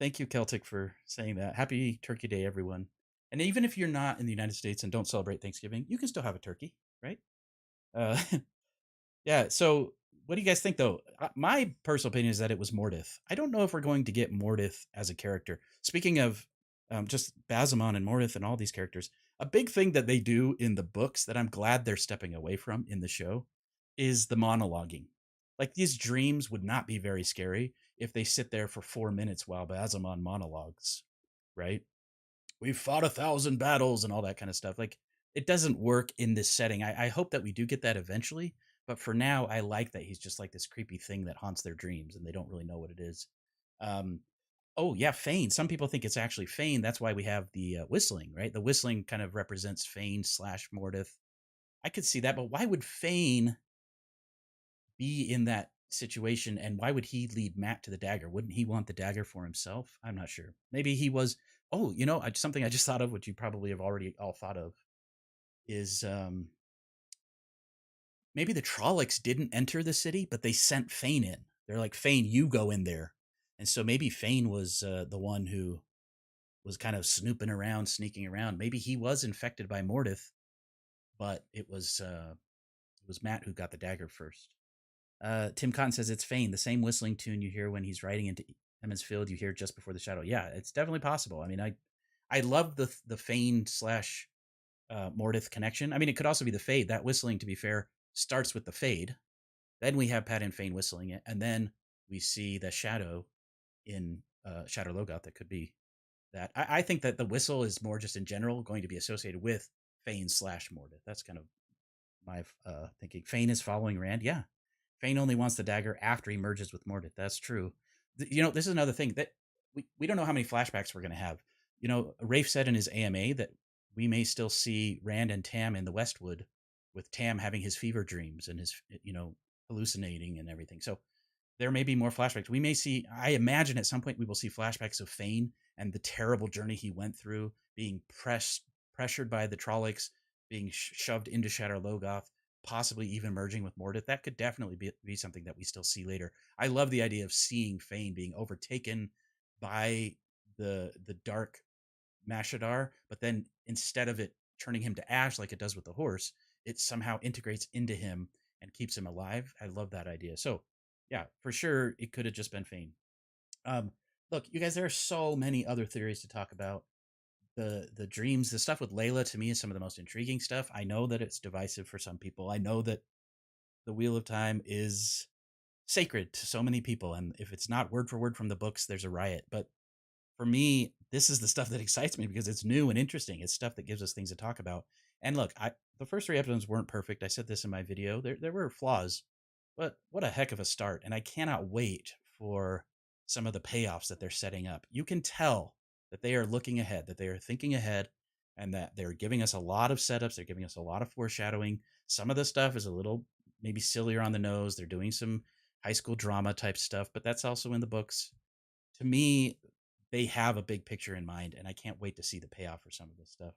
Thank you, Celtic, for saying that. Happy Turkey Day, everyone. And even if you're not in the United States and don't celebrate Thanksgiving, you can still have a turkey, right? Yeah, so what do you guys think, though? My personal opinion is that it was Mordeth. I don't know if we're going to get Mordeth as a character. Speaking of just Bazamon and Mordeth and all these characters. A big thing that they do in the books that I'm glad they're stepping away from in the show is the monologuing. Like, these dreams would not be very scary if they sit there for 4 minutes while Bazamon monologues, right? We've fought 1,000 battles and all that kind of stuff. Like, it doesn't work in this setting. I hope that we do get that eventually, but for now, I like that he's just like this creepy thing that haunts their dreams and they don't really know what it is. Um, oh yeah, Fain. Some people think it's actually Fain. That's why we have the whistling, right? The whistling kind of represents Fain / Mordeth. I could see that, but why would Fain be in that situation, and why would he lead Matt to the dagger? Wouldn't he want the dagger for himself? I'm not sure. Maybe he was. Oh, something I just thought of, which you probably have already all thought of, is maybe the Trollocs didn't enter the city, but they sent Fain in. They're like, Fain, you go in there. And so maybe Fain was the one who was kind of snooping around, sneaking around. Maybe he was infected by Mordeth, but it was Matt who got the dagger first. Tim Cotton says it's Fain, the same whistling tune you hear when he's riding into Emond's Field. You hear just before the shadow. Yeah, it's definitely possible. I mean, I love the Fain / Mordeth connection. I mean, it could also be the fade. That whistling, to be fair, starts with the fade. Then we have Pat and Fain whistling it, and then we see the shadow in Shadow Logoth. That could be that. I think that the whistle is more just in general going to be associated with Fain / Mordeth. That's kind of my thinking. Fain is following Rand. Yeah. Fain only wants the dagger after he merges with Mordeth. That's true. This is another thing that we don't know how many flashbacks we're going to have. Rafe said in his AMA that we may still see Rand and Tam in the Westwood, with Tam having his fever dreams and his, hallucinating and everything. So there may be more flashbacks. We may see, I imagine at some point we will see flashbacks of Fain and the terrible journey he went through, being pressured by the Trollocs, being shoved into Shadow Logoth, possibly even merging with Mordeth. That could definitely be something that we still see later. I love the idea of seeing Fain being overtaken by the dark Mashadar, but then instead of it turning him to ash like it does with the horse, it somehow integrates into him and keeps him alive. I love that idea. So yeah, for sure, it could have just been Fain. Look, you guys, there are so many other theories to talk about. The dreams, the stuff with Laila, to me, is some of the most intriguing stuff. I know that it's divisive for some people. I know that the Wheel of Time is sacred to so many people, and if it's not word for word from the books, there's a riot. But for me, this is the stuff that excites me because it's new and interesting. It's stuff that gives us things to talk about. And look, the first 3 episodes weren't perfect. I said this in my video. There were flaws, but what a heck of a start. And I cannot wait for some of the payoffs that they're setting up. You can tell that they are looking ahead, that they are thinking ahead, and that they're giving us a lot of setups. They're giving us a lot of foreshadowing. Some of the stuff is a little maybe sillier on the nose. They're doing some high school drama type stuff, but that's also in the books. To me, they have a big picture in mind, and I can't wait to see the payoff for some of this stuff.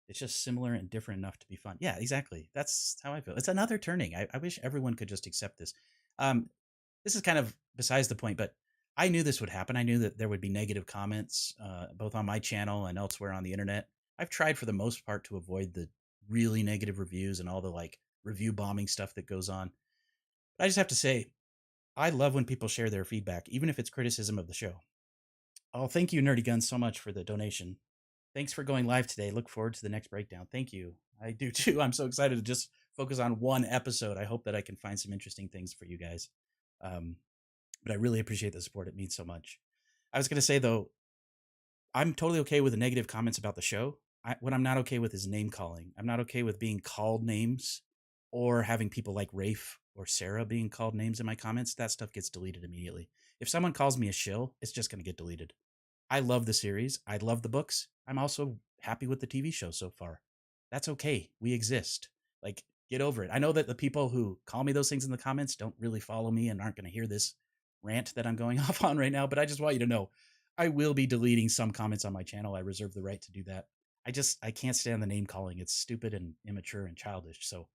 It's just similar and different enough to be fun. Yeah, exactly. That's how I feel. It's another turning. I wish everyone could just accept this. This is kind of besides the point, but I knew this would happen. I knew that there would be negative comments, both on my channel and elsewhere on the internet. I've tried for the most part to avoid the really negative reviews and all the review bombing stuff that goes on. But I just have to say, I love when people share their feedback, even if it's criticism of the show. Oh, thank you, Nerdy Guns, so much for the donation. Thanks for going live today. Look forward to the next breakdown. Thank you. I do too. I'm so excited to just focus on one episode. I hope that I can find some interesting things for you guys. But I really appreciate the support. It means so much. I was going to say, though, I'm totally okay with the negative comments about the show. What I'm not okay with is name calling. I'm not okay with being called names or having people like Rafe or Sarah being called names in my comments. That stuff gets deleted immediately. If someone calls me a shill, it's just going to get deleted. I love the series. I love the books. I'm also happy with the TV show so far. That's okay. We exist. Get over it. I know that the people who call me those things in the comments don't really follow me and aren't going to hear this rant that I'm going off on right now, but I just want you to know I will be deleting some comments on my channel. I reserve the right to do that. I can't stand the name calling. It's stupid and immature and childish. So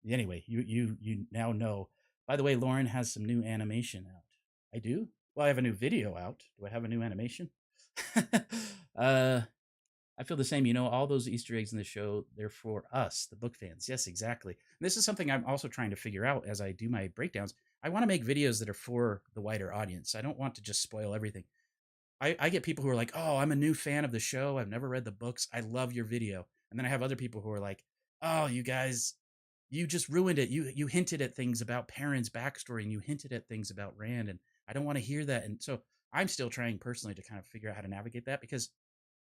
anyway, you now know. By the way, Lauren has some new animation out. I do? Well, I have a new video out. Do I have a new animation? I feel the same. All those Easter eggs in the show, they're for us, the book fans. Yes, exactly. And this is something I'm also trying to figure out as I do my breakdowns. I want to make videos that are for the wider audience. I don't want to just spoil everything. I get people who are like, oh, I'm a new fan of the show. I've never read the books. I love your video. And then I have other people who are like, oh, you guys, you just ruined it. You hinted at things about Perrin's backstory and you hinted at things about Rand. And I don't want to hear that. And so I'm still trying personally to kind of figure out how to navigate that, because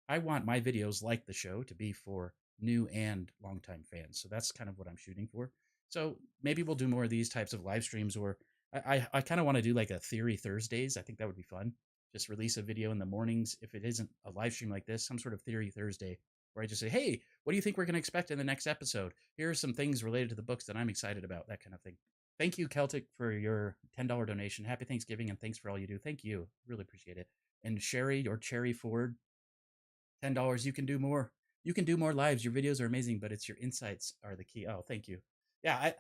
I want my videos, like the show, to be for new and longtime fans. So that's kind of what I'm shooting for. So maybe we'll do more of these types of live streams, or I kind of want to do like a Theory Thursdays. I think that would be fun. Just release a video in the mornings. If it isn't a live stream like this, some sort of Theory Thursday where I just say, hey, what do you think we're going to expect in the next episode? Here are some things related to the books that I'm excited about, that kind of thing. Thank you, Celtic, for your $10 donation. Happy Thanksgiving, and thanks for all you do. Thank you. Really appreciate it. And Sherry or Cherry Ford, $10. You can do more. You can do more lives. Your videos are amazing, but it's your insights are the key. Oh, thank you. Yeah,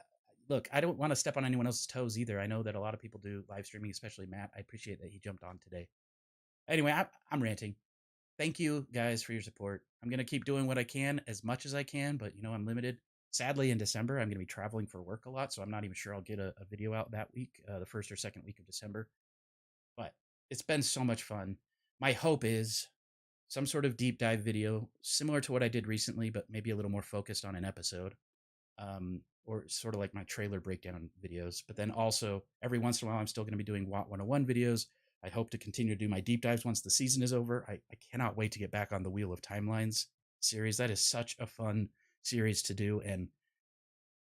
look, I don't want to step on anyone else's toes either. I know that a lot of people do live streaming, especially Matt. I appreciate that he jumped on today. Anyway, I'm ranting. Thank you guys for your support. I'm going to keep doing what I can as much as I can, but I'm limited. Sadly, in December, I'm going to be traveling for work a lot, so I'm not even sure I'll get a video out that week, the first or second week of December. But it's been so much fun. My hope is some sort of deep dive video, similar to what I did recently, but maybe a little more focused on an episode, or sort of like my trailer breakdown videos. But then also, every once in a while, I'm still going to be doing WOT 101 videos. I hope to continue to do my deep dives once the season is over. I cannot wait to get back on the Wheel of Timelines series. That is such a fun series to do, and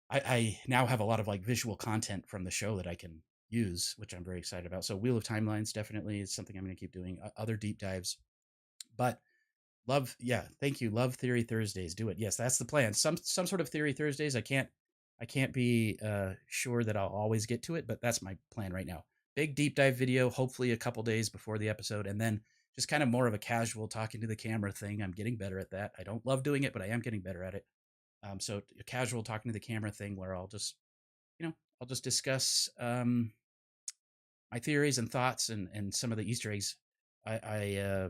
I now have a lot of like visual content from the show that I can use, which I'm very excited about. So Wheel of Timelines definitely is something I'm going to keep doing. Other deep dives, but thank you. Love Theory Thursdays. Do it. Yes, that's the plan. Some sort of Theory Thursdays. I can't be sure that I'll always get to it, but that's my plan right now. Big deep dive video, hopefully a couple days before the episode, and then just kind of more of a casual talking to the camera thing. I'm getting better at that. I don't love doing it, but I am getting better at it. So a casual talking to the camera thing where I'll just discuss my theories and thoughts and some of the Easter eggs I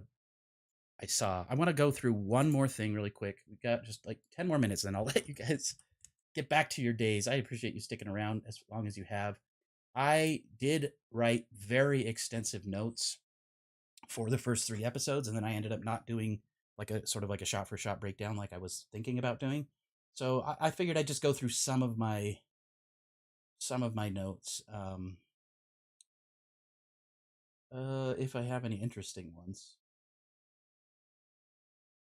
saw. I want to go through one more thing really quick. We've got just like 10 more minutes, then I'll let you guys get back to your days. I appreciate you sticking around as long as you have. I did write very extensive notes for the first 3 episodes, and then I ended up not doing like a sort of like a shot for shot breakdown like I was thinking about doing. So I figured I'd just go through some of my notes. If I have any interesting ones.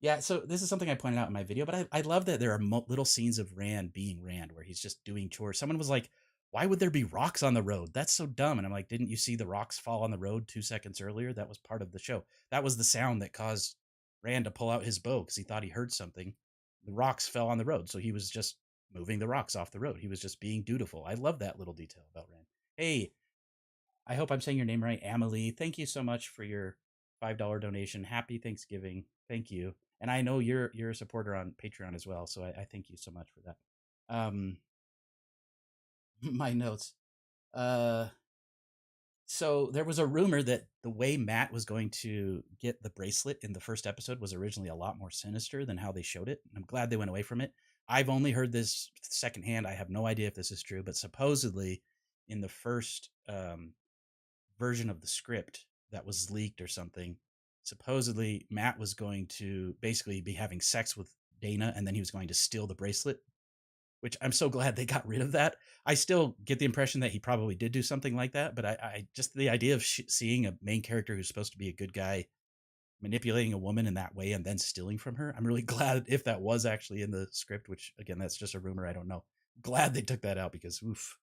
Yeah, so this is something I pointed out in my video, but I love that there are little scenes of Rand being Rand where he's just doing chores. Someone was like, why would there be rocks on the road? That's so dumb. And I'm like, didn't you see the rocks fall on the road 2 seconds earlier? That was part of the show. That was the sound that caused Rand to pull out his bow because he thought he heard something. The rocks fell on the road, so he was just moving the rocks off the road. He was just being dutiful. I love that little detail about Rand. Hey, I hope I'm saying your name right, Amelie. Thank you so much for your $5 donation. Happy Thanksgiving. Thank you. And I know you're a supporter on Patreon as well, so I thank you so much for that. My notes. So there was a rumor that the way Matt was going to get the bracelet in the first episode was originally a lot more sinister than how they showed it. I'm glad they went away from it. I've only heard this secondhand. I have no idea if this is true, but supposedly in the first version of the script that was leaked or something, supposedly Matt was going to basically be having sex with Dana, and then he was going to steal the bracelet, which I'm so glad they got rid of that. I still get the impression that he probably did do something like that, but I just, the idea of seeing a main character who's supposed to be a good guy manipulating a woman in that way and then stealing from her, I'm really glad if that was actually in the script, which again, that's just a rumor. I don't know. Glad they took that out because oof,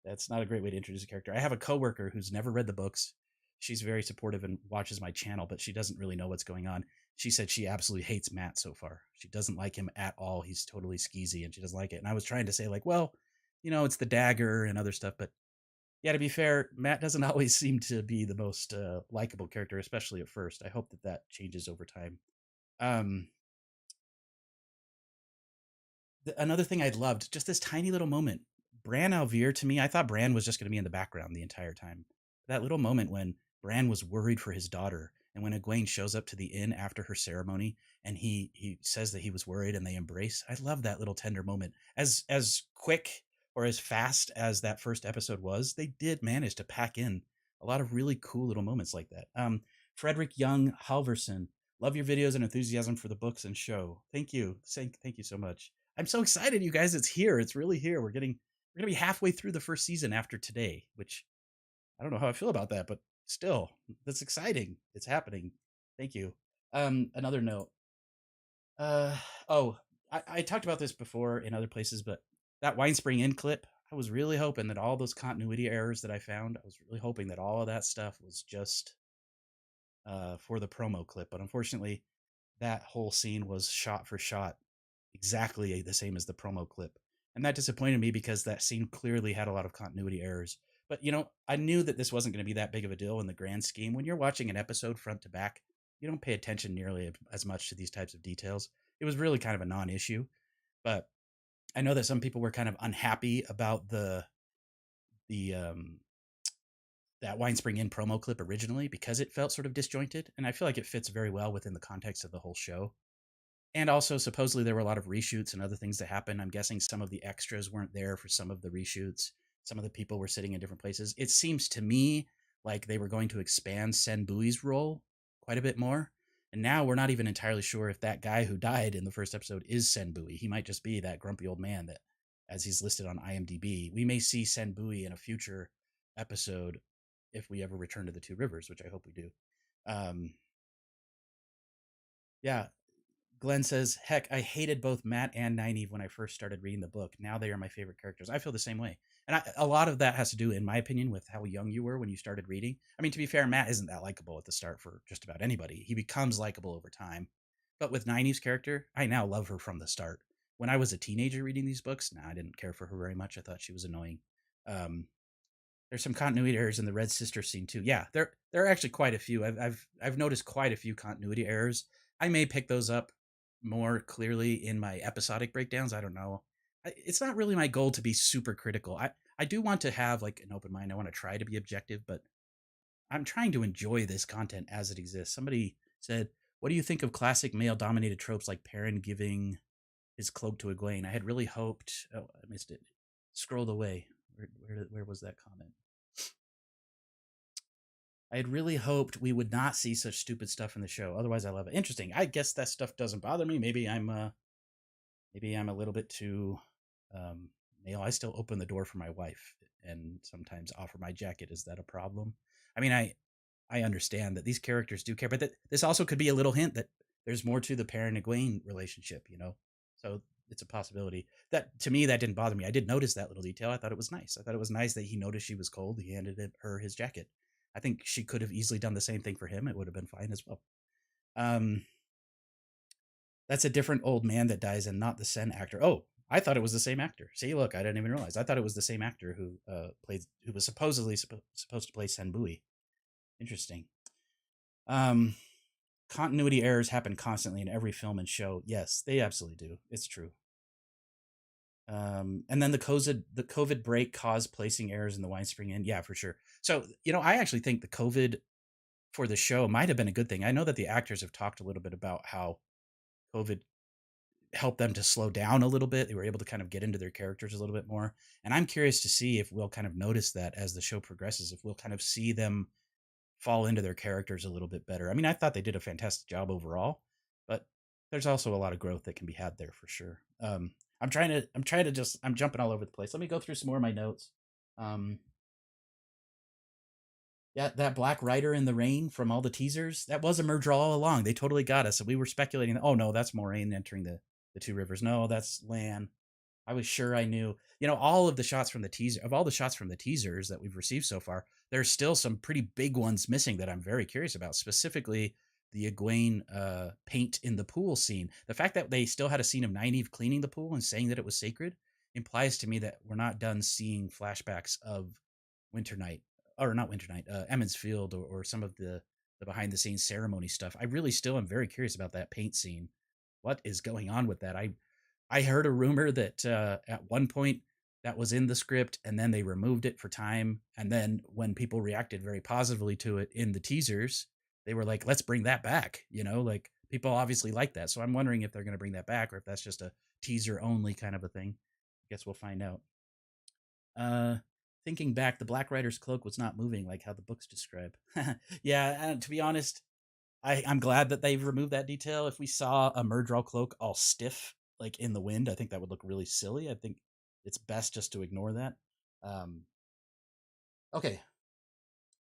that's not a great way to introduce a character. I have a coworker who's never read the books. She's very supportive and watches my channel, but she doesn't really know what's going on. She said she absolutely hates Matt so far. She doesn't like him at all. He's totally skeezy and she doesn't like it. And I was trying to say like, well, it's the dagger and other stuff. But yeah, to be fair, Matt doesn't always seem to be the most likable character, especially at first. I hope that changes over time. Another thing I loved, just this tiny little moment. Bran Alvear, to me, I thought Bran was just going to be in the background the entire time. That little moment when Bran was worried for his daughter, and when Egwene shows up to the inn after her ceremony, and he says that he was worried, and they embrace. I love that little tender moment. As quick or as fast as that first episode was, they did manage to pack in a lot of really cool little moments like that. Frederick Young Halverson. Love your videos and enthusiasm for the books and show. Thank you. Thank you so much. I'm so excited, you guys. It's here. It's really here. We're gonna be halfway through the first season after today, which I don't know how I feel about that, but still, that's exciting. It's happening. Thank you. Another note. I talked about this before in other places, but that Wine Spring Inn clip, I was really hoping that all those continuity errors that I found, I was really hoping that all of that stuff was just for the promo clip. But unfortunately, that whole scene was shot for shot exactly the same as the promo clip. And that disappointed me because that scene clearly had a lot of continuity errors. But, I knew that this wasn't going to be that big of a deal in the grand scheme. When you're watching an episode front to back, you don't pay attention nearly as much to these types of details. It was really kind of a non-issue. But I know that some people were kind of unhappy about that Wine Spring Inn promo clip originally because it felt sort of disjointed. And I feel like it fits very well within the context of the whole show. And also, supposedly, there were a lot of reshoots and other things that happened. I'm guessing some of the extras weren't there for some of the reshoots. Some of the people were sitting in different places. It seems to me like they were going to expand Sen Bui's role quite a bit more. And now we're not even entirely sure if that guy who died in the first episode is Sen Bui. He might just be that grumpy old man that, as he's listed on IMDb. We may see Sen Bui in a future episode if we ever return to the Two Rivers, which I hope we do. Yeah. Glenn says, heck, I hated both Matt and Nynaeve when I first started reading the book. Now they are my favorite characters. I feel the same way. And a lot of that has to do, in my opinion, with how young you were when you started reading. I mean, to be fair, Matt isn't that likable at the start for just about anybody. He becomes likable over time. But with Nynaeve's character, I now love her from the start. When I was a teenager reading these books, I didn't care for her very much. I thought she was annoying. There's some continuity errors in the Red Sister scene too. Yeah, there are actually quite a few. I've noticed quite a few continuity errors. I may pick those up more clearly in my episodic breakdowns. I don't know. It's not really my goal to be super critical. I do want to have like an open mind. I want to try to be objective, but I'm trying to enjoy this content as it exists. Somebody said, what do you think of classic male-dominated tropes like Perrin giving his cloak to Egwene? I had really hoped... Oh, I missed it. Scrolled away. Where was that comment? I had really hoped we would not see such stupid stuff in the show. Otherwise, I love it. Interesting. I guess that stuff doesn't bother me. Maybe I'm a little bit too male. I still open the door for my wife and sometimes offer my jacket. Is that a problem? I mean, I understand that these characters do care, but this also could be a little hint that there's more to the Perrin and Egwene relationship, So it's a possibility. That to me, that didn't bother me. I did notice that little detail. I thought it was nice. I thought it was nice that he noticed she was cold. He handed her his jacket. I think she could have easily done the same thing for him. It would have been fine as well. That's a different old man that dies and not the Sen actor. Oh, I thought it was the same actor. See, look, I didn't even realize. I thought it was the same actor who was supposedly supposed to play Sen Bui. Interesting. Continuity errors happen constantly in every film and show. Yes, they absolutely do. It's true. And then the COVID break caused placing errors in the Wine Spring Inn. Yeah, for sure. So, I actually think the COVID for the show might have been a good thing. I know that the actors have talked a little bit about how COVID helped them to slow down a little bit. They were able to kind of get into their characters a little bit more. And I'm curious to see if we'll kind of notice that as the show progresses, if we'll kind of see them fall into their characters a little bit better. I mean, I thought they did a fantastic job overall, but there's also a lot of growth that can be had there for sure. I'm jumping all over the place. Let me go through some more of my notes. Yeah, that Black Rider in the rain from all the teasers, that was a merger all along. They totally got us. And we were speculating, oh no, that's Moraine entering the Two Rivers. No, that's Lan. I was sure I knew. All of the shots from the teaser, of all the shots from the teasers that we've received so far, there's still some pretty big ones missing that I'm very curious about, specifically the Egwene paint in the pool scene. The fact that they still had a scene of Nynaeve cleaning the pool and saying that it was sacred implies to me that we're not done seeing flashbacks of Winternight, or not Winternight, Emond's Field, or some of the behind-the-scenes ceremony stuff. I really still am very curious about that paint scene. What is going on with that? I heard a rumor that at one point that was in the script, and then they removed it for time. And then when people reacted very positively to it in the teasers, they were like, let's bring that back. Like people obviously like that. So I'm wondering if they're going to bring that back or if that's just a teaser only kind of a thing. I guess we'll find out. thinking back, the Black Rider's cloak was not moving like how the books describe. Yeah, and to be honest, I'm glad that they've removed that detail. If we saw a Murdral cloak all stiff, like in the wind, I think that would look really silly. I think it's best just to ignore that. Okay.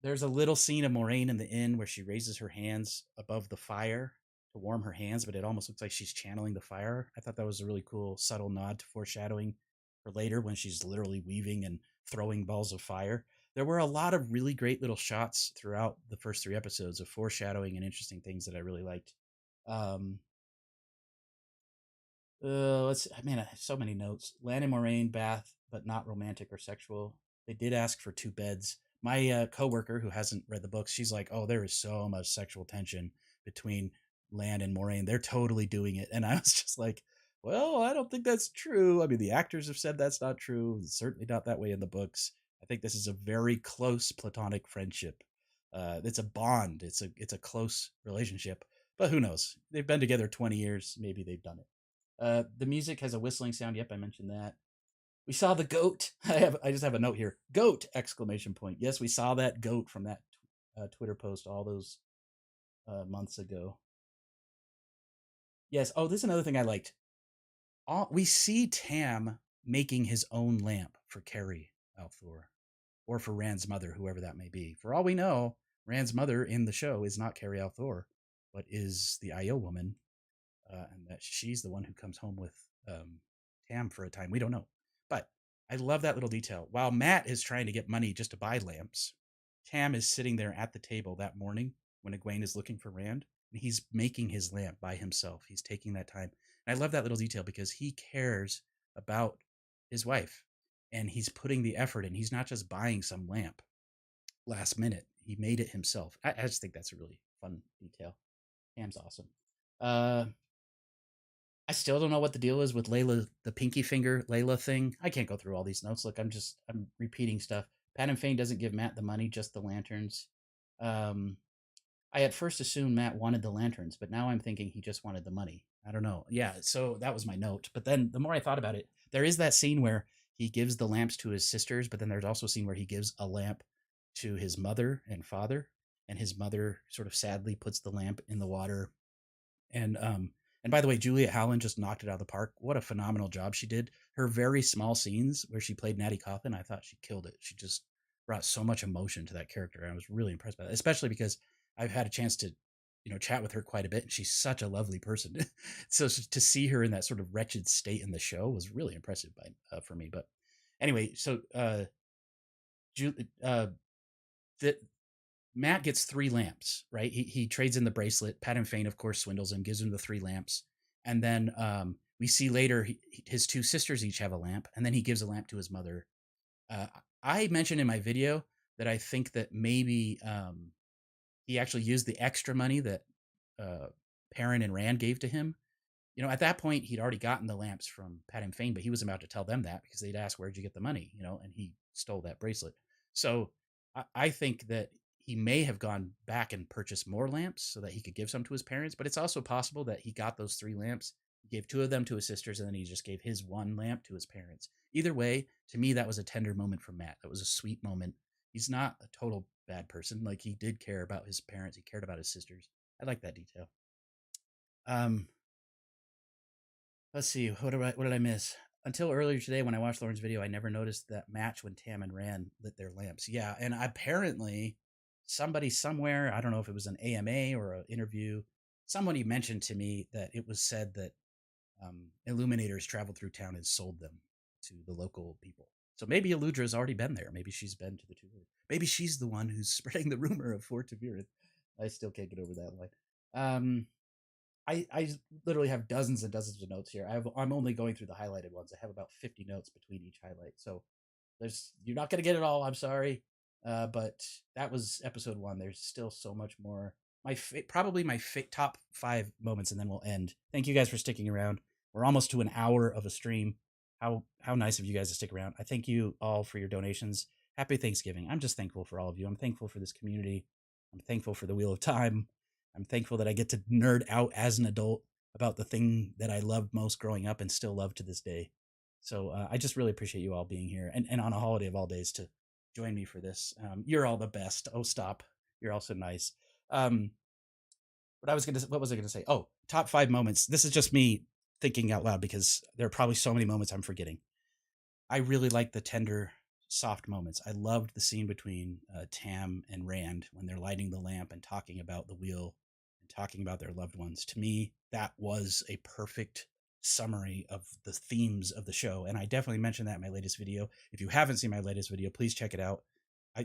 There's a little scene of Moraine in the inn where she raises her hands above the fire to warm her hands, but it almost looks like she's channeling the fire. I thought that was a really cool, subtle nod to foreshadowing for later when she's literally weaving and throwing balls of fire. There were a lot of really great little shots throughout the first 3 episodes of foreshadowing and interesting things that I really liked. I have so many notes. Lan and Moraine, bath, but not romantic or sexual. They did ask for 2 beds. My coworker who hasn't read the books, she's like, "Oh, there is so much sexual tension between Lan and Moraine. They're totally doing it." And I was just like, well, I don't think that's true. I mean, the actors have said that's not true. It's certainly not that way in the books. I think this is a very close platonic friendship. It's a bond. It's a close relationship. But who knows? They've been together 20 years. Maybe they've done it. The music has a whistling sound. Yep, I mentioned that. We saw the goat. I just have a note here. Goat! ! Yes, we saw that goat from that Twitter post all those months ago. Yes. Oh, this is another thing I liked. We see Tam making his own lamp for Kari Althor, or for Rand's mother, whoever that may be. For all we know, Rand's mother in the show is not Kari Althor, but is the Io woman, and that she's the one who comes home with Tam for a time. We don't know. But I love that little detail. While Matt is trying to get money just to buy lamps, Tam is sitting there at the table that morning when Egwene is looking for Rand, and he's making his lamp by himself. He's taking that time. And I love that little detail because he cares about his wife, and he's putting the effort in. He's not just buying some lamp last minute. He made it himself. I just think that's a really fun detail. Tam's awesome. I still don't know what the deal is with Layla, the pinky finger Layla thing. I can't go through all these notes. Look, I'm repeating stuff. Pat and Fain doesn't give Matt the money, just the lanterns. I at first assumed Matt wanted the lanterns, but now I'm thinking he just wanted the money. I don't know. Yeah, so that was my note. But then the more I thought about it, there is that scene where he gives the lamps to his sisters, but then there's also a scene where he gives a lamp to his mother and father, and his mother sort of sadly puts the lamp in the water. And by the way, Juliet Howland just knocked it out of the park. What a phenomenal job she did. Her very small scenes where she played Natty Coffin, I thought she killed it. She just brought so much emotion to that character. I was really impressed by that, especially because I've had a chance to, chat with her quite a bit, and she's such a lovely person. So to see her in that sort of wretched state in the show was really impressive for me. But anyway, so Matt gets 3 lamps, right? He trades in the bracelet. Pat and Fain, of course, swindles him, gives him the 3 lamps. And then we see later his 2 sisters each have a lamp, and then he gives a lamp to his mother. I mentioned in my video that I think that maybe he actually used the extra money that Perrin and Rand gave to him. At that point, he'd already gotten the lamps from Pat and Fain, but he was about to tell them that because they'd asked, "Where'd you get the money?" And he stole that bracelet. So I think that he may have gone back and purchased more lamps so that he could give some to his parents, but it's also possible that he got those 3 lamps, gave 2 of them to his sisters, and then he just gave his 1 lamp to his parents. Either way, to me, that was a tender moment from Matt. That was a sweet moment. He's not a total bad person. Like, he did care about his parents. He cared about his sisters. I like that detail. Let's see. What did I miss? Until earlier today, when I watched Lauren's video, I never noticed that match when Tam and Rand lit their lamps. Yeah, and apparently somebody somewhere, I don't know if it was an AMA or an interview, somebody mentioned to me that it was said that illuminators traveled through town and sold them to the local people. So maybe Eludra's already been there. Maybe she's been to the two. Maybe she's the one who's spreading the rumor of Fort Taviran. I still can't get over that line. I literally have dozens and dozens of notes here. I'm only going through the highlighted ones. I have about 50 notes between each highlight. So you're not going to get it all. I'm sorry. But that was episode 1. There's still so much more. Probably my top 5 moments, and then we'll end. Thank you guys for sticking around. We're almost to an hour of a stream. How nice of you guys to stick around. I thank you all for your donations. Happy Thanksgiving. I'm just thankful for all of you. I'm thankful for this community. I'm thankful for the Wheel of Time. I'm thankful that I get to nerd out as an adult about the thing that I loved most growing up and still love to this day. So I just really appreciate you all being here and on a holiday of all days to join me for this. You're all the best. Oh, stop. You're also nice. What was I gonna say? Oh, top 5 moments. This is just me thinking out loud because there are probably so many moments I'm forgetting. I really like the tender, soft moments. I loved the scene between Tam and Rand when they're lighting the lamp and talking about the wheel and talking about their loved ones. To me, that was a perfect summary of the themes of the show. And I definitely mentioned that in my latest video. If you haven't seen my latest video, please check it out.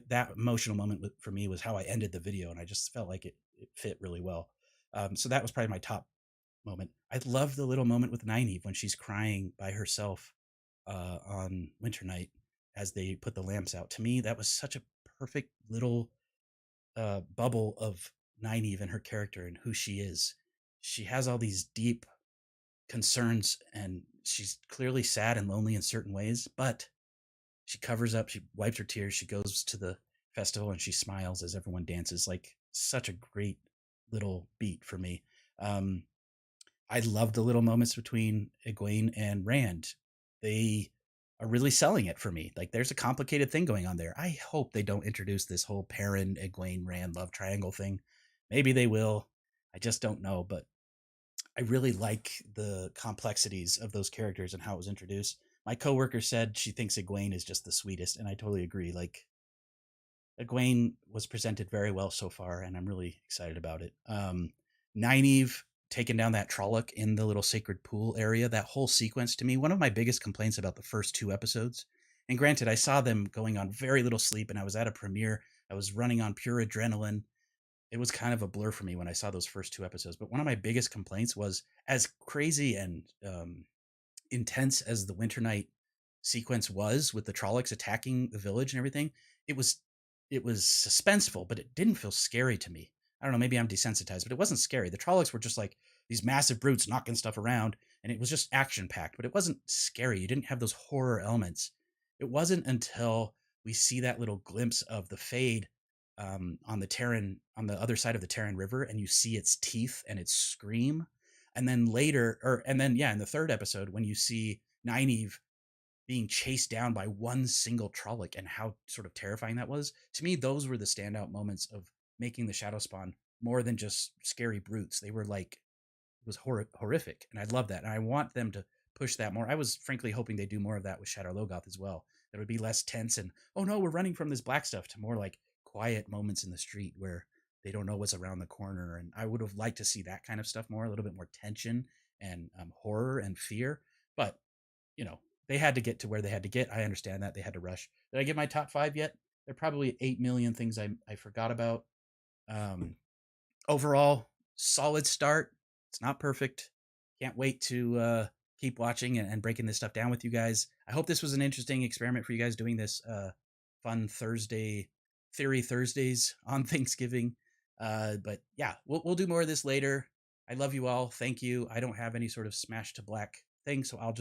That emotional moment for me was how I ended the video, and I just felt like it fit really well. So that was probably my top moment. I love the little moment with Nynaeve when she's crying by herself on winter night as they put the lamps out. To me, that was such a perfect little bubble of Nynaeve and her character and who she is. She has all these deep concerns, and she's clearly sad and lonely in certain ways, but she covers up, she wipes her tears, she goes to the festival, and she smiles as everyone dances. Like, such a great little beat for me. I love the little moments between Egwene and Rand. They are really selling it for me. Like, there's a complicated thing going on there. I hope they don't introduce this whole Perrin, Egwene, Rand love triangle thing. Maybe they will. I just don't know. But I really like the complexities of those characters and how it was introduced. My coworker said she thinks Egwene is just the sweetest, and I totally agree. Like, Egwene was presented very well so far, and I'm really excited about it. Nynaeve taking down that Trolloc in the little sacred pool area, that whole sequence, to me, one of my biggest complaints about the first 2 episodes. And granted, I saw them going on very little sleep, and I was at a premiere. I was running on pure adrenaline. It was kind of a blur for me when I saw those first 2 episodes. But one of my biggest complaints was, as crazy and intense as the Winter Night sequence was with the Trollocs attacking the village and everything, it was suspenseful, but it didn't feel scary to me. I don't know, maybe I'm desensitized, but it wasn't scary. The Trollocs were just like these massive brutes knocking stuff around, and it was just action-packed, but it wasn't scary. You didn't have those horror elements. It wasn't until we see that little glimpse of the Fade on the other side of the Terran River, and you see its teeth and its scream. And then later, in the 3rd episode, when you see Nynaeve being chased down by one single Trolloc and how sort of terrifying that was, to me, those were the standout moments of making the Shadow Spawn more than just scary brutes. They were like, it was horrific, and I love that, and I want them to push that more. I was frankly hoping they do more of that with Shadow Logoth as well. That would be less tense and, oh no, we're running from this black stuff, to more like quiet moments in the street where they don't know what's around the corner. And I would have liked to see that kind of stuff more, a little bit more tension and horror and fear. But, they had to get to where they had to get. I understand that. They had to rush. Did I give my top 5 yet? There are probably 8 million things I forgot about. Overall, solid start. It's not perfect. Can't wait to keep watching and breaking this stuff down with you guys. I hope this was an interesting experiment for you guys, doing this fun Theory Thursdays on Thanksgiving. But yeah, we'll do more of this later. I love you all. Thank you. I don't have any sort of smash to black thing, so I'll just